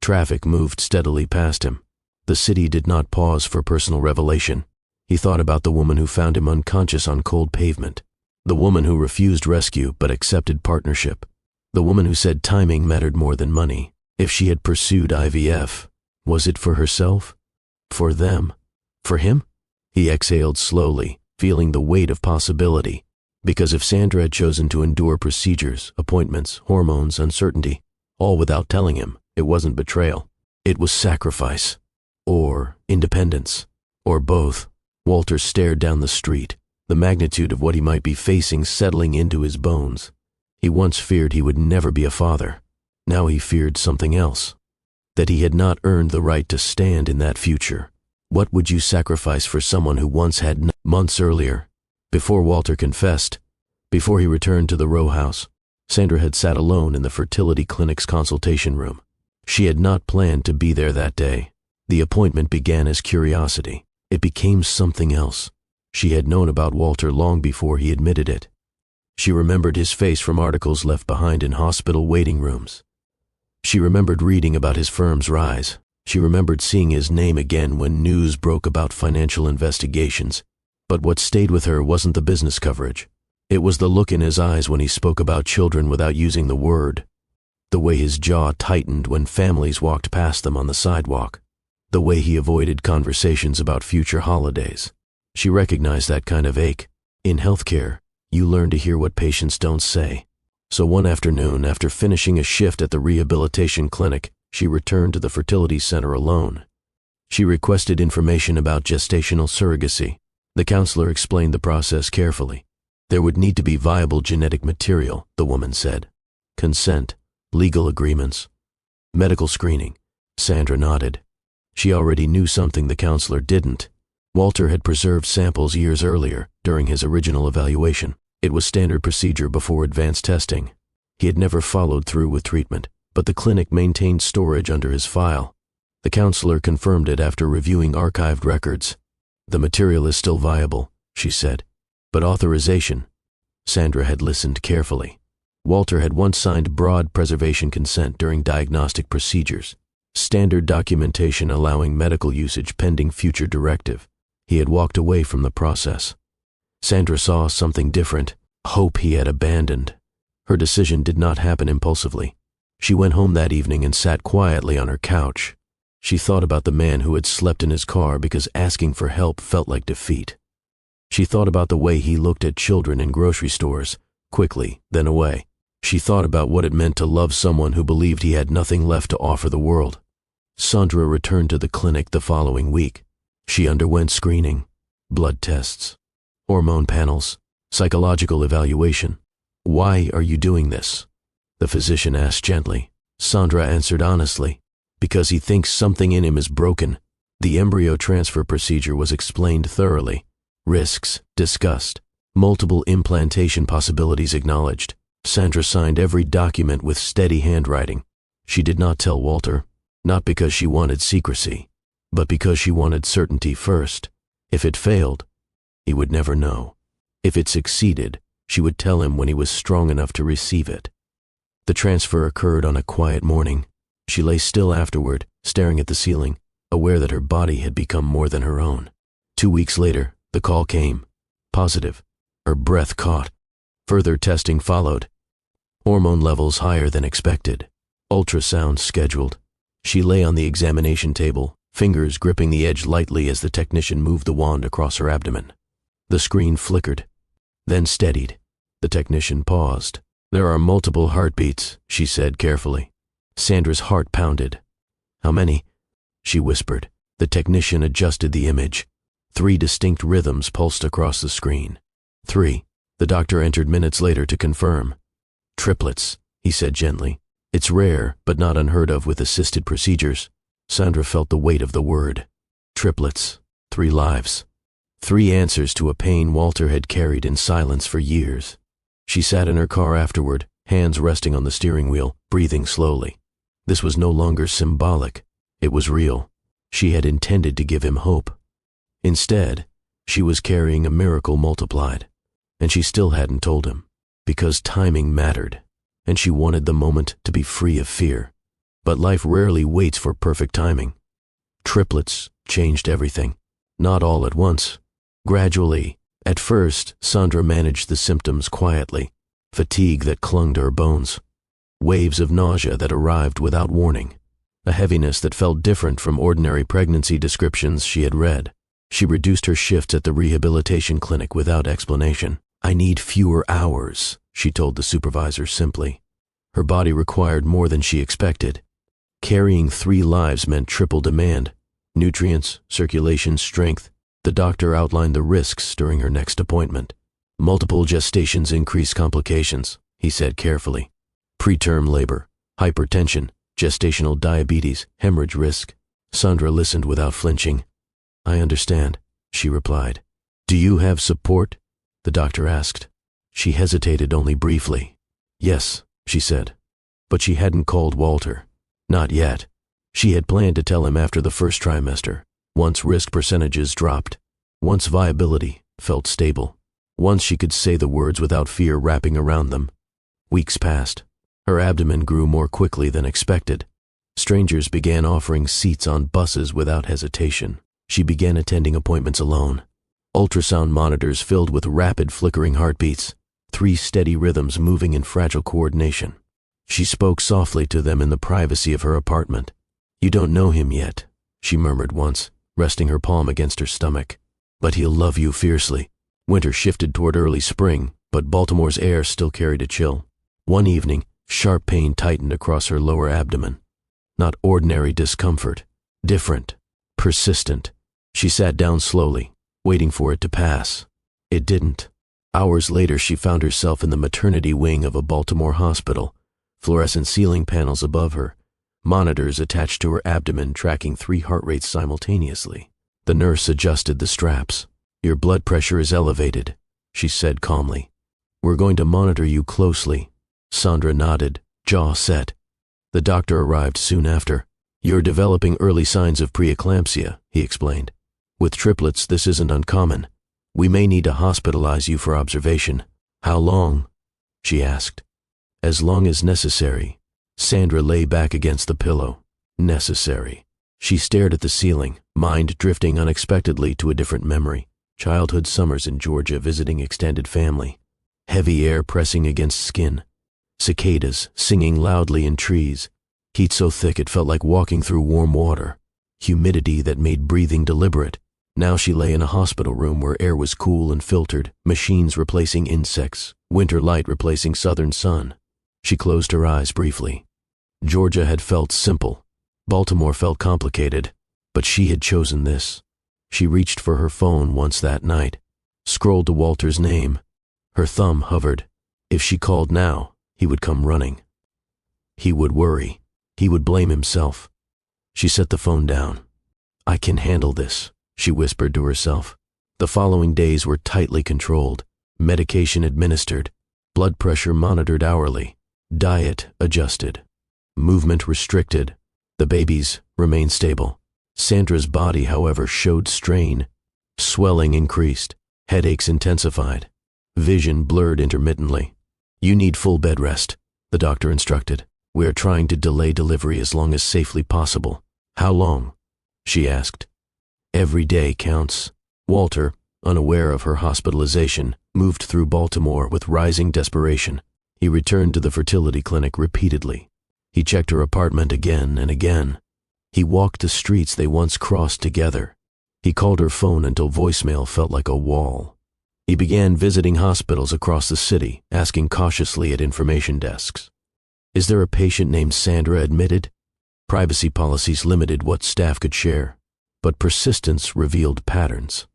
Traffic moved steadily past him. The city did not pause for personal revelation. He thought about the woman who found him unconscious on cold pavement. The woman who refused rescue but accepted partnership. The woman who said timing mattered more than money. If she had pursued IVF, was it for herself? For them? For him? He exhaled slowly, feeling the weight of possibility. Because if Sandra had chosen to endure procedures, appointments, hormones, uncertainty, all without telling him, it wasn't betrayal. It was sacrifice. Or independence. Or both. Walter stared down the street, the magnitude of what he might be facing settling into his bones. He once feared he would never be a father. Now he feared something else. That he had not earned the right to stand in that future. What would you sacrifice for someone who once had months earlier? Before Walter confessed, before he returned to the row house, Sandra had sat alone in the fertility clinic's consultation room. She had not planned to be there that day. The appointment began as curiosity. It became something else. She had known about Walter long before he admitted it. She remembered his face from articles left behind in hospital waiting rooms. She remembered reading about his firm's rise. She remembered seeing his name again when news broke about financial investigations. But what stayed with her wasn't the business coverage. It was the look in his eyes when he spoke about children without using the word. The way his jaw tightened when families walked past them on the sidewalk. the way he avoided conversations about future holidays. She recognized that kind of ache. In healthcare, you learn to hear what patients don't say. So one afternoon, after finishing a shift at the rehabilitation clinic, she returned to the fertility center alone. She requested information about gestational surrogacy. The counselor explained the process carefully. There would need to be viable genetic material, the woman said. Consent, legal agreements, medical screening. Sandra nodded. She already knew something the counselor didn't. Walter had preserved samples years earlier, during his original evaluation. It was standard procedure before advanced testing. He had never followed through with treatment, but the clinic maintained storage under his file. The counselor confirmed it after reviewing archived records. The material is still viable, she said, but authorization. Sandra had listened carefully. Walter had once signed broad preservation consent during diagnostic procedures, standard documentation allowing medical usage pending future directive. He had walked away from the process. Sandra saw something different, hope he had abandoned. Her decision did not happen impulsively. She went home that evening and sat quietly on her couch. She thought about the man who had slept in his car because asking for help felt like defeat. She thought about the way he looked at children in grocery stores, quickly, then away. She thought about what it meant to love someone who believed he had nothing left to offer the world. Sandra returned to the clinic the following week. She underwent screening, blood tests, hormone panels, psychological evaluation. Why are you doing this? The physician asked gently. Sandra answered honestly. Because he thinks something in him is broken. The embryo transfer procedure was explained thoroughly. Risks discussed. Multiple implantation possibilities acknowledged. Sandra signed every document with steady handwriting. She did not tell Walter, not because she wanted secrecy, but because she wanted certainty first. If it failed, he would never know. If it succeeded, she would tell him when he was strong enough to receive it. The transfer occurred on a quiet morning. She lay still afterward, staring at the ceiling, aware that her body had become more than her own. 2 weeks later, the call came. Positive. Her breath caught. Further testing followed. Hormone levels higher than expected. Ultrasound scheduled. She lay on the examination table, fingers gripping the edge lightly as the technician moved the wand across her abdomen. The screen flickered, then steadied. The technician paused. There are multiple heartbeats, she said carefully. Sandra's heart pounded. How many? She whispered. The technician adjusted the image. 3 distinct rhythms pulsed across the screen. 3. The doctor entered minutes later to confirm. Triplets, he said gently. It's rare, but not unheard of with assisted procedures. Sandra felt the weight of the word. Triplets. 3 lives. 3 answers to a pain Walter had carried in silence for years. She sat in her car afterward, hands resting on the steering wheel, breathing slowly. This was no longer symbolic. It was real. She had intended to give him hope. Instead, she was carrying a miracle multiplied. And she still hadn't told him. Because timing mattered. And she wanted the moment to be free of fear. But life rarely waits for perfect timing. Triplets changed everything. Not all at once. Gradually. At first, Sandra managed the symptoms quietly. Fatigue that clung to her bones. Waves of nausea that arrived without warning. A heaviness that felt different from ordinary pregnancy descriptions she had read. She reduced her shifts at the rehabilitation clinic without explanation. I need fewer hours, she told the supervisor simply. Her body required more than she expected. Carrying 3 lives meant triple demand. Nutrients, circulation, strength. The doctor outlined the risks during her next appointment. Multiple gestations increase complications, he said carefully. Preterm labor, hypertension, gestational diabetes, hemorrhage risk. Sandra listened without flinching. I understand, she replied. Do you have support? The doctor asked. She hesitated only briefly. Yes, she said. But she hadn't called Walter. Not yet. She had planned to tell him after the first trimester, once risk percentages dropped, once viability felt stable, once she could say the words without fear wrapping around them. Weeks passed. Her abdomen grew more quickly than expected. Strangers began offering seats on buses without hesitation. She began attending appointments alone. Ultrasound monitors filled with rapid flickering heartbeats, 3 steady rhythms moving in fragile coordination. She spoke softly to them in the privacy of her apartment. You don't know him yet, she murmured once, resting her palm against her stomach. But he'll love you fiercely. Winter shifted toward early spring, but Baltimore's air still carried a chill. One evening, sharp pain tightened across her lower abdomen. Not ordinary discomfort. Different. Persistent. She sat down slowly, waiting for it to pass. It didn't. Hours later, she found herself in the maternity wing of a Baltimore hospital, fluorescent ceiling panels above her, monitors attached to her abdomen tracking 3 heart rates simultaneously. The nurse adjusted the straps. Your blood pressure is elevated, she said calmly. We're going to monitor you closely. Sandra nodded, jaw set. The doctor arrived soon after. You're developing early signs of preeclampsia, he explained. With triplets, this isn't uncommon. We may need to hospitalize you for observation. How long? She asked. As long as necessary. Sandra lay back against the pillow. Necessary. She stared at the ceiling, mind drifting unexpectedly to a different memory. Childhood summers in Georgia visiting extended family. Heavy air pressing against skin. Cicadas singing loudly in trees. Heat so thick it felt like walking through warm water. Humidity that made breathing deliberate. Now she lay in a hospital room where air was cool and filtered, machines replacing insects, winter light replacing southern sun. She closed her eyes briefly. Georgia had felt simple. Baltimore felt complicated, but she had chosen this. She reached for her phone once that night, scrolled to Walter's name. Her thumb hovered. If she called now, he would come running. He would worry. He would blame himself. She set the phone down. I can handle this, she whispered to herself. The following days were tightly controlled, medication administered, blood pressure monitored hourly, diet adjusted, movement restricted. The babies remained stable. Sandra's body, however, showed strain. Swelling increased, headaches intensified, vision blurred intermittently. You need full bed rest, the doctor instructed. We are trying to delay delivery as long as safely possible. How long? She asked. Every day counts. Walter, unaware of her hospitalization, moved through Baltimore with rising desperation. He returned to the fertility clinic repeatedly. He checked her apartment again and again. He walked the streets they once crossed together. He called her phone until voicemail felt like a wall. He began visiting hospitals across the city, asking cautiously at information desks. Is there a patient named Sandra admitted? Privacy policies limited what staff could share, but persistence revealed patterns.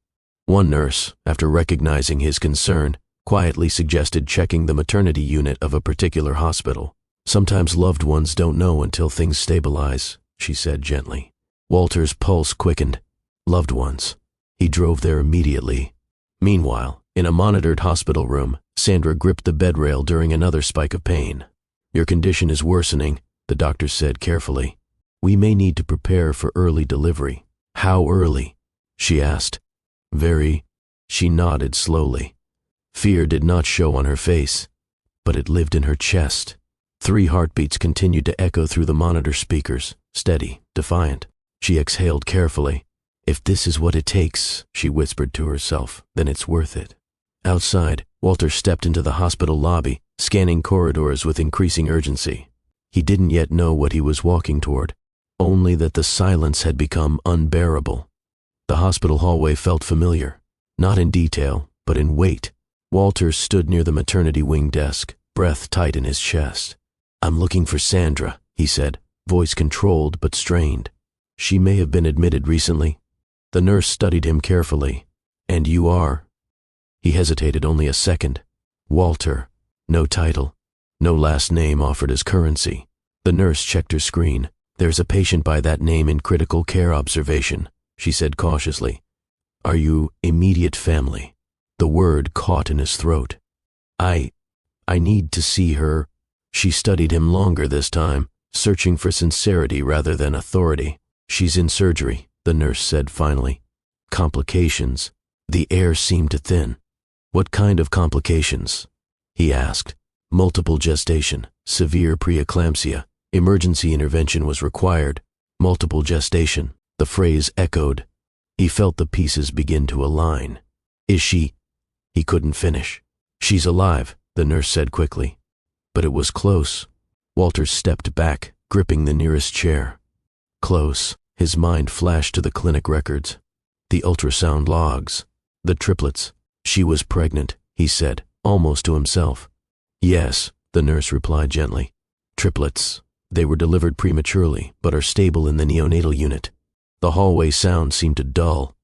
One nurse, after recognizing his concern, quietly suggested checking the maternity unit of a particular hospital. Sometimes loved ones don't know until things stabilize, she said gently. Walter's pulse quickened. Loved ones. He drove there immediately. Meanwhile, in a monitored hospital room, Sandra gripped the bed rail during another spike of pain. Your condition is worsening, the doctor said carefully. We may need to prepare for early delivery. How early? She asked. Very. She nodded slowly. Fear did not show on her face, but it lived in her chest. 3 heartbeats continued to echo through the monitor speakers, steady, defiant. She exhaled carefully. If this is what it takes, she whispered to herself, then it's worth it. Outside, Walter stepped into the hospital lobby, scanning corridors with increasing urgency. He didn't yet know what he was walking toward, only that the silence had become unbearable. The hospital hallway felt familiar, not in detail, but in weight. Walter stood near the maternity wing desk, breath tight in his chest. I'm looking for Sandra, he said, voice controlled but strained. She may have been admitted recently. The nurse studied him carefully. And you are? He hesitated only a second. Walter. No title. No last name offered as currency. The nurse checked her screen. There's a patient by that name in critical care observation, she said cautiously. Are you immediate family? The word caught in his throat. I need to see her. She studied him longer this time, searching for sincerity rather than authority. She's in surgery, the nurse said finally. Complications. The air seemed to thin. What kind of complications? He asked. Multiple gestation, severe preeclampsia. Emergency intervention was required. Multiple gestation. The phrase echoed. He felt the pieces begin to align. Is she? He couldn't finish. She's alive, the nurse said quickly. But it was close. Walter stepped back, gripping the nearest chair. Close. His mind flashed to the clinic records, the ultrasound logs, the triplets. She was pregnant, he said, almost to himself. Yes, the nurse replied gently. Triplets. They were delivered prematurely, but are stable in the neonatal unit. The hallway sound seemed to dull.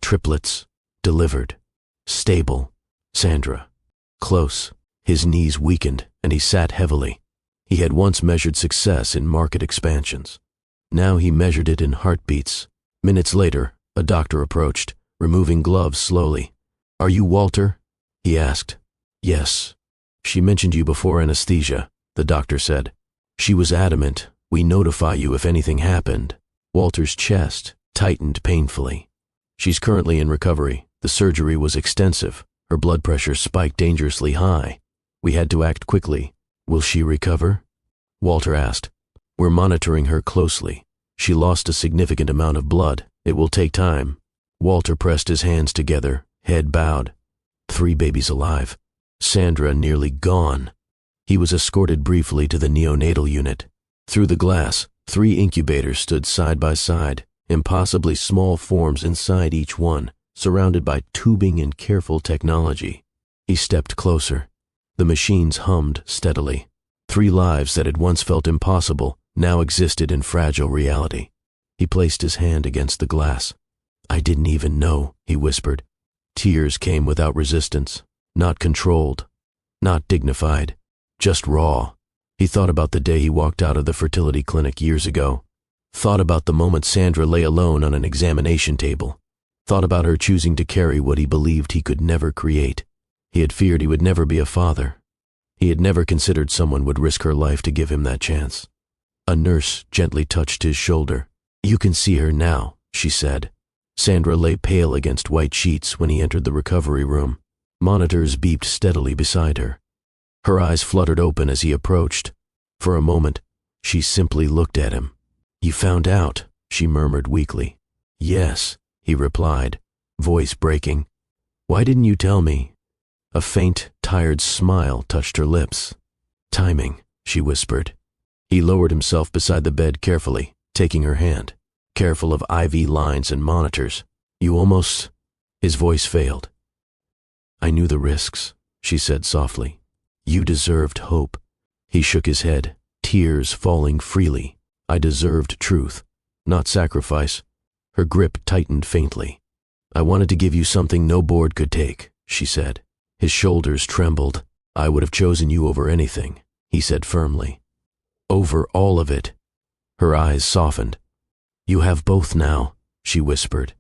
Triplets. Delivered. Stable. Sandra. Close. His knees weakened, and he sat heavily. He had once measured success in market expansions. Now he measured it in heartbeats. Minutes later, a doctor approached, removing gloves slowly. Are you Walter? He asked. Yes. She mentioned you before anesthesia, the doctor said. She was adamant. We notify you if anything happened. Walter's chest tightened painfully. She's currently in recovery. The surgery was extensive. Her blood pressure spiked dangerously high. We had to act quickly. Will she recover? Walter asked. We're monitoring her closely. She lost a significant amount of blood. It will take time. Walter pressed his hands together, head bowed. 3 babies alive. Sandra nearly gone. He was escorted briefly to the neonatal unit. Through the glass, 3 incubators stood side by side, impossibly small forms inside each one, surrounded by tubing and careful technology. He stepped closer. The machines hummed steadily. 3 lives that had once felt impossible now existed in fragile reality. He placed his hand against the glass. I didn't even know, he whispered. Tears came without resistance, not controlled, not dignified, just raw. He thought about the day he walked out of the fertility clinic years ago. Thought about the moment Sandra lay alone on an examination table. Thought about her choosing to carry what he believed he could never create. He had feared he would never be a father. He had never considered someone would risk her life to give him that chance. A nurse gently touched his shoulder. You can see her now, she said. Sandra lay pale against white sheets when he entered the recovery room. Monitors beeped steadily beside her. Her eyes fluttered open as he approached. For a moment, she simply looked at him. You found out, she murmured weakly. Yes, he replied, voice breaking. Why didn't you tell me? A faint, tired smile touched her lips. Timing, she whispered. He lowered himself beside the bed carefully, taking her hand, careful of IV lines and monitors. You almost... His voice failed. I knew the risks, she said softly. You deserved hope. He shook his head, tears falling freely. I deserved truth, not sacrifice. Her grip tightened faintly. I wanted to give you something no board could take, she said. His shoulders trembled. I would have chosen you over anything, he said firmly. Over all of it. Her eyes softened. You have both now, she whispered.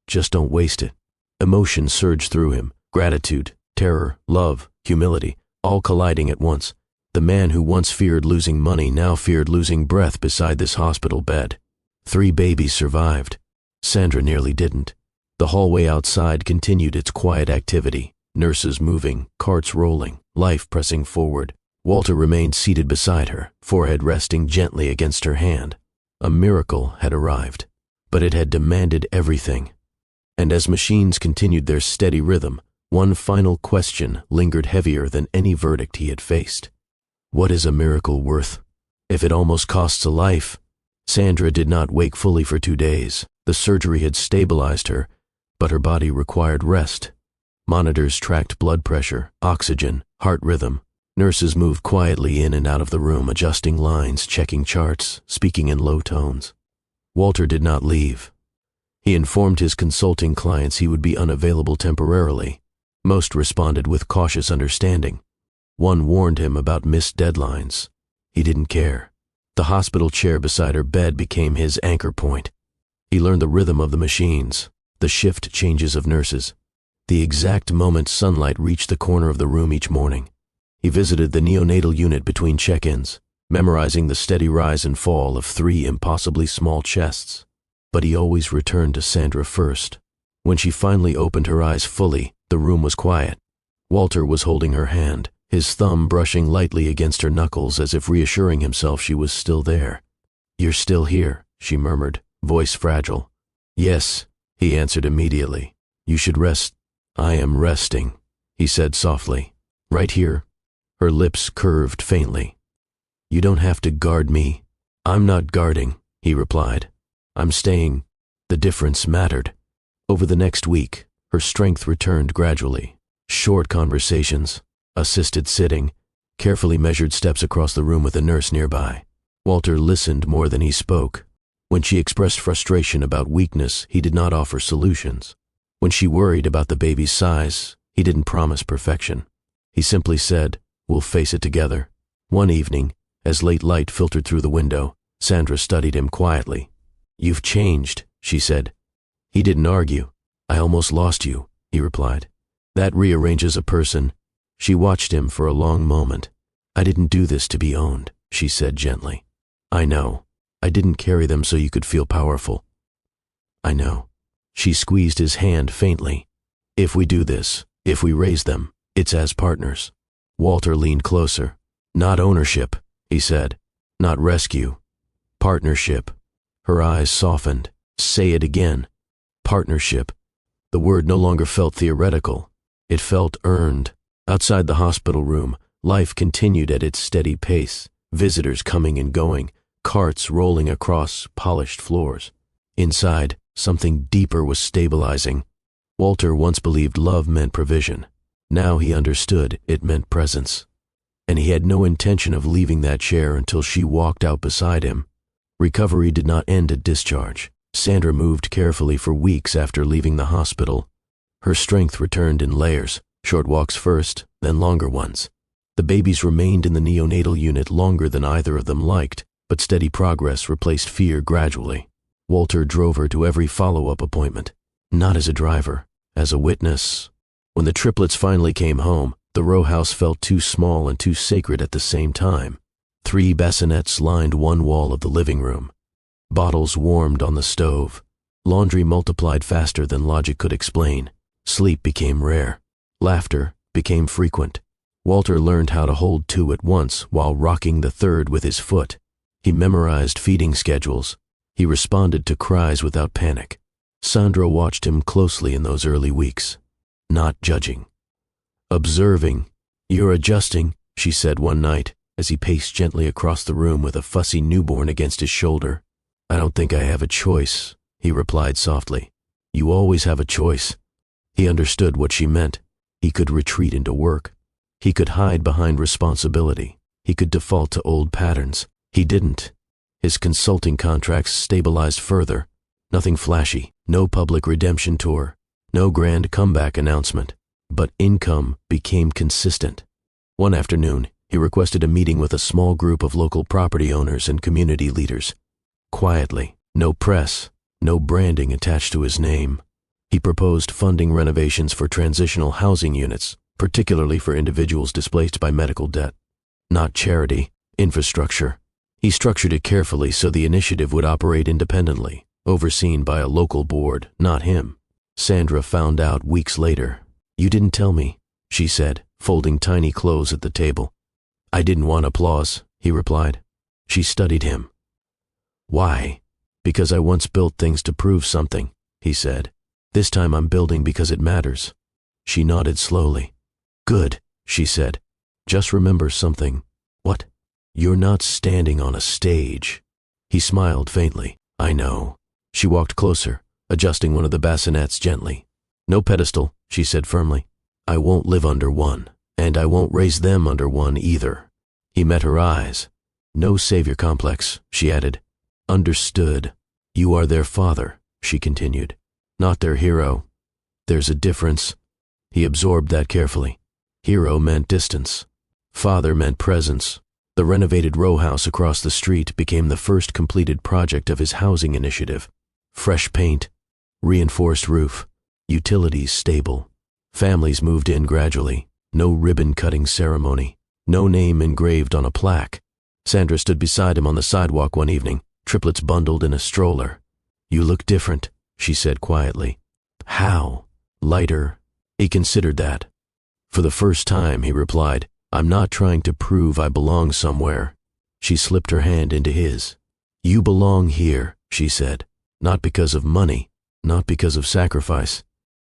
Just don't waste it. Emotion surged through him. Gratitude, terror, love, humility, all colliding at once. The man who once feared losing money now feared losing breath beside this hospital bed. 3 babies survived. Sandra nearly didn't. The hallway outside continued its quiet activity. Nurses moving, carts rolling, life pressing forward. Walter remained seated beside her, forehead resting gently against her hand. A miracle had arrived, but it had demanded everything. And as machines continued their steady rhythm, one final question lingered heavier than any verdict he had faced. What is a miracle worth, if it almost costs a life? Sandra did not wake fully for 2 days. The surgery had stabilized her, but her body required rest. Monitors tracked blood pressure, oxygen, heart rhythm. Nurses moved quietly in and out of the room, adjusting lines, checking charts, speaking in low tones. Walter did not leave. He informed his consulting clients he would be unavailable temporarily. Most responded with cautious understanding. One warned him about missed deadlines. He didn't care. The hospital chair beside her bed became his anchor point. He learned the rhythm of the machines, the shift changes of nurses, the exact moment sunlight reached the corner of the room each morning. He visited the neonatal unit between check-ins, memorizing the steady rise and fall of 3 impossibly small chests. But he always returned to Sandra first. When she finally opened her eyes fully, the room was quiet. Walter was holding her hand, his thumb brushing lightly against her knuckles as if reassuring himself she was still there. You're still here, she murmured, voice fragile. Yes, he answered immediately. You should rest. I am resting, he said softly. Right here. Her lips curved faintly. You don't have to guard me. I'm not guarding, he replied. I'm staying. The difference mattered. Over the next week, her strength returned gradually. Short conversations, assisted sitting, carefully measured steps across the room with a nurse nearby. Walter listened more than he spoke. When she expressed frustration about weakness, he did not offer solutions. When she worried about the baby's size, he didn't promise perfection. He simply said, "We'll face it together." One evening, as late light filtered through the window, Sandra studied him quietly. "You've changed," she said. He didn't argue. "I almost lost you," he replied. "That rearranges a person." She watched him for a long moment. "I didn't do this to be owned," she said gently. "I know. I didn't carry them so you could feel powerful." "I know." She squeezed his hand faintly. "If we do this, if we raise them, it's as partners." Walter leaned closer. "Not ownership," he said. "Not rescue. Partnership." Her eyes softened. "Say it again." Partnership. The word no longer felt theoretical. It felt earned. Outside the hospital room, life continued at its steady pace, visitors coming and going, carts rolling across polished floors. Inside, something deeper was stabilizing. Walter once believed love meant provision. Now he understood it meant presence. And he had no intention of leaving that chair until she walked out beside him. Recovery did not end at discharge. Sandra moved carefully for weeks after leaving the hospital. Her strength returned in layers, short walks first, then longer ones. The babies remained in the neonatal unit longer than either of them liked, but steady progress replaced fear gradually. Walter drove her to every follow-up appointment, not as a driver, as a witness. When the triplets finally came home, the row house felt too small and too sacred at the same time. 3 bassinets lined one wall of the living room. Bottles warmed on the stove. Laundry multiplied faster than logic could explain. Sleep became rare. Laughter became frequent. Walter learned how to hold 2 at once while rocking the third with his foot. He memorized feeding schedules. He responded to cries without panic. Sandra watched him closely in those early weeks, not judging. Observing. "You're adjusting," she said one night, as he paced gently across the room with a fussy newborn against his shoulder. "I don't think I have a choice," he replied softly. "You always have a choice." He understood what she meant. He could retreat into work. He could hide behind responsibility. He could default to old patterns. He didn't. His consulting contracts stabilized further. Nothing flashy, no public redemption tour, no grand comeback announcement. But income became consistent. One afternoon, he requested a meeting with a small group of local property owners and community leaders. Quietly, no press, no branding attached to his name. He proposed funding renovations for transitional housing units, particularly for individuals displaced by medical debt. Not charity, infrastructure. He structured it carefully so the initiative would operate independently, overseen by a local board, not him. Sandra found out weeks later. "You didn't tell me," she said, folding tiny clothes at the table. "I didn't want applause," he replied. She studied him. "Why?" "Because I once built things to prove something," he said. "This time I'm building because it matters." She nodded slowly. "Good," she said. "Just remember something." "What?" "You're not standing on a stage." He smiled faintly. "I know." She walked closer, adjusting one of the bassinets gently. "No pedestal," she said firmly. "I won't live under one, and I won't raise them under one either." He met her eyes. "No savior complex," she added. "Understood. You are their father," she continued. "Not their hero. There's a difference." He absorbed that carefully. Hero meant distance. Father meant presence. The renovated row house across the street became the first completed project of his housing initiative. Fresh paint, reinforced roof, utilities stable. Families moved in gradually. No ribbon-cutting ceremony. No name engraved on a plaque. Sandra stood beside him on the sidewalk one evening, triplets bundled in a stroller. "You look different," she said quietly. "How?" "Lighter." He considered that. "For the first time," he replied, "I'm not trying to prove I belong somewhere." She slipped her hand into his. "You belong here," she said, "not because of money, not because of sacrifice,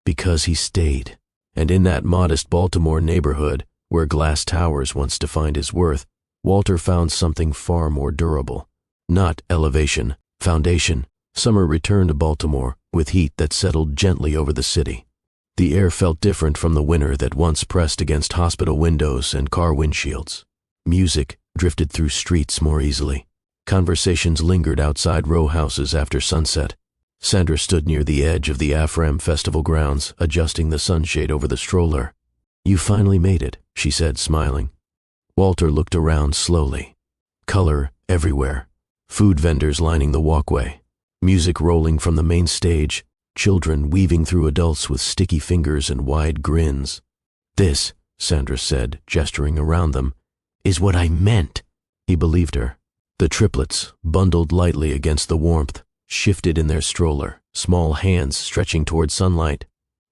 because he stayed." And in that modest Baltimore neighborhood, where glass towers once defined his worth, Walter found something far more durable. Not elevation, foundation, Summer returned to Baltimore with heat that settled gently over the city. The air felt different from the winter that once pressed against hospital windows and car windshields. Music drifted through streets more easily. Conversations lingered outside row houses after sunset. Sandra stood near the edge of the Afram Festival grounds, adjusting the sunshade over the stroller. "You finally made it," she said, smiling. Walter looked around slowly. Color everywhere. Food vendors lining the walkway. Music rolling from the main stage. Children weaving through adults with sticky fingers and wide grins. "This," Sandra said, gesturing around them, "is what I meant." He believed her. The triplets, bundled lightly against the warmth, shifted in their stroller, small hands stretching toward sunlight.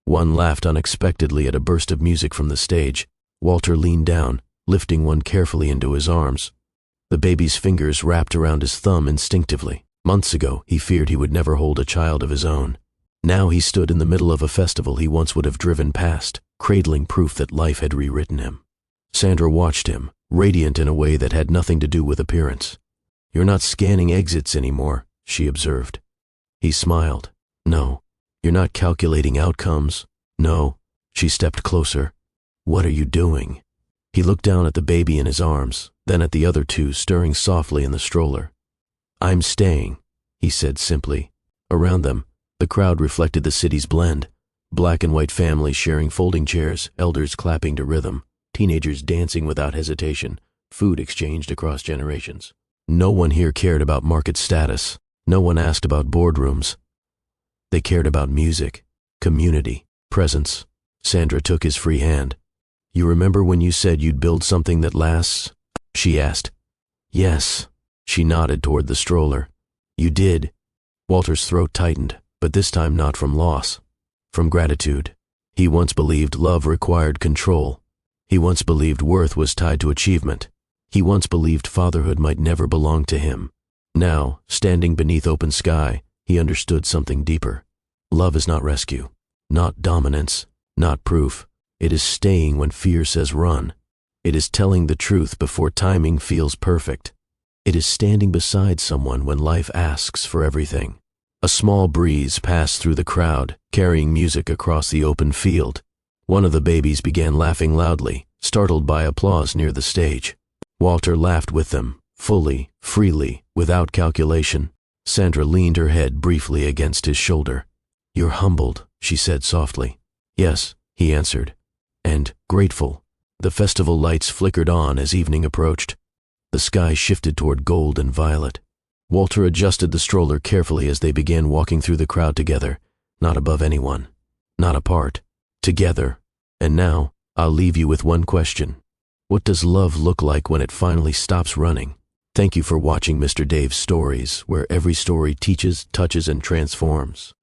One laughed unexpectedly at a burst of music from the stage. Walter leaned down, lifting one carefully into his arms. The baby's fingers wrapped around his thumb instinctively. Months ago, he feared he would never hold a child of his own. Now he stood in the middle of a festival he once would have driven past, cradling proof that life had rewritten him. Sandra watched him, radiant in a way that had nothing to do with appearance. "You're not scanning exits anymore," she observed. He smiled. "No. You're not calculating outcomes." "No." She stepped closer. "What are you doing?" He looked down at the baby in his arms, then at the other two stirring softly in the stroller. "I'm staying," he said simply. Around them, the crowd reflected the city's blend. Black and white families sharing folding chairs, elders clapping to rhythm, teenagers dancing without hesitation, food exchanged across generations. No one here cared about market status. No one asked about boardrooms. They cared about music, community, presence. Sandra took his free hand. "You remember when you said you'd build something that lasts?" she asked. "Yes." She nodded toward the stroller. "You did." Walter's throat tightened, but this time not from loss, from gratitude. He once believed love required control. He once believed worth was tied to achievement. He once believed fatherhood might never belong to him. Now, standing beneath open sky, he understood something deeper. Love is not rescue, not dominance, not proof. It is staying when fear says run. It is telling the truth before timing feels perfect. It is standing beside someone when life asks for everything. A small breeze passed through the crowd, carrying music across the open field. One of the babies began laughing loudly, startled by applause near the stage. Walter laughed with them, fully, freely, without calculation. Sandra leaned her head briefly against his shoulder. "You're humbled," she said softly. "Yes," he answered. "And grateful." The festival lights flickered on as evening approached. The sky shifted toward gold and violet. Walter adjusted the stroller carefully as they began walking through the crowd together, not above anyone, not apart, together. "And now, I'll leave you with one question. What does love look like when it finally stops running?" Thank you for watching Mr. Dave's Stories, where every story teaches, touches, and transforms.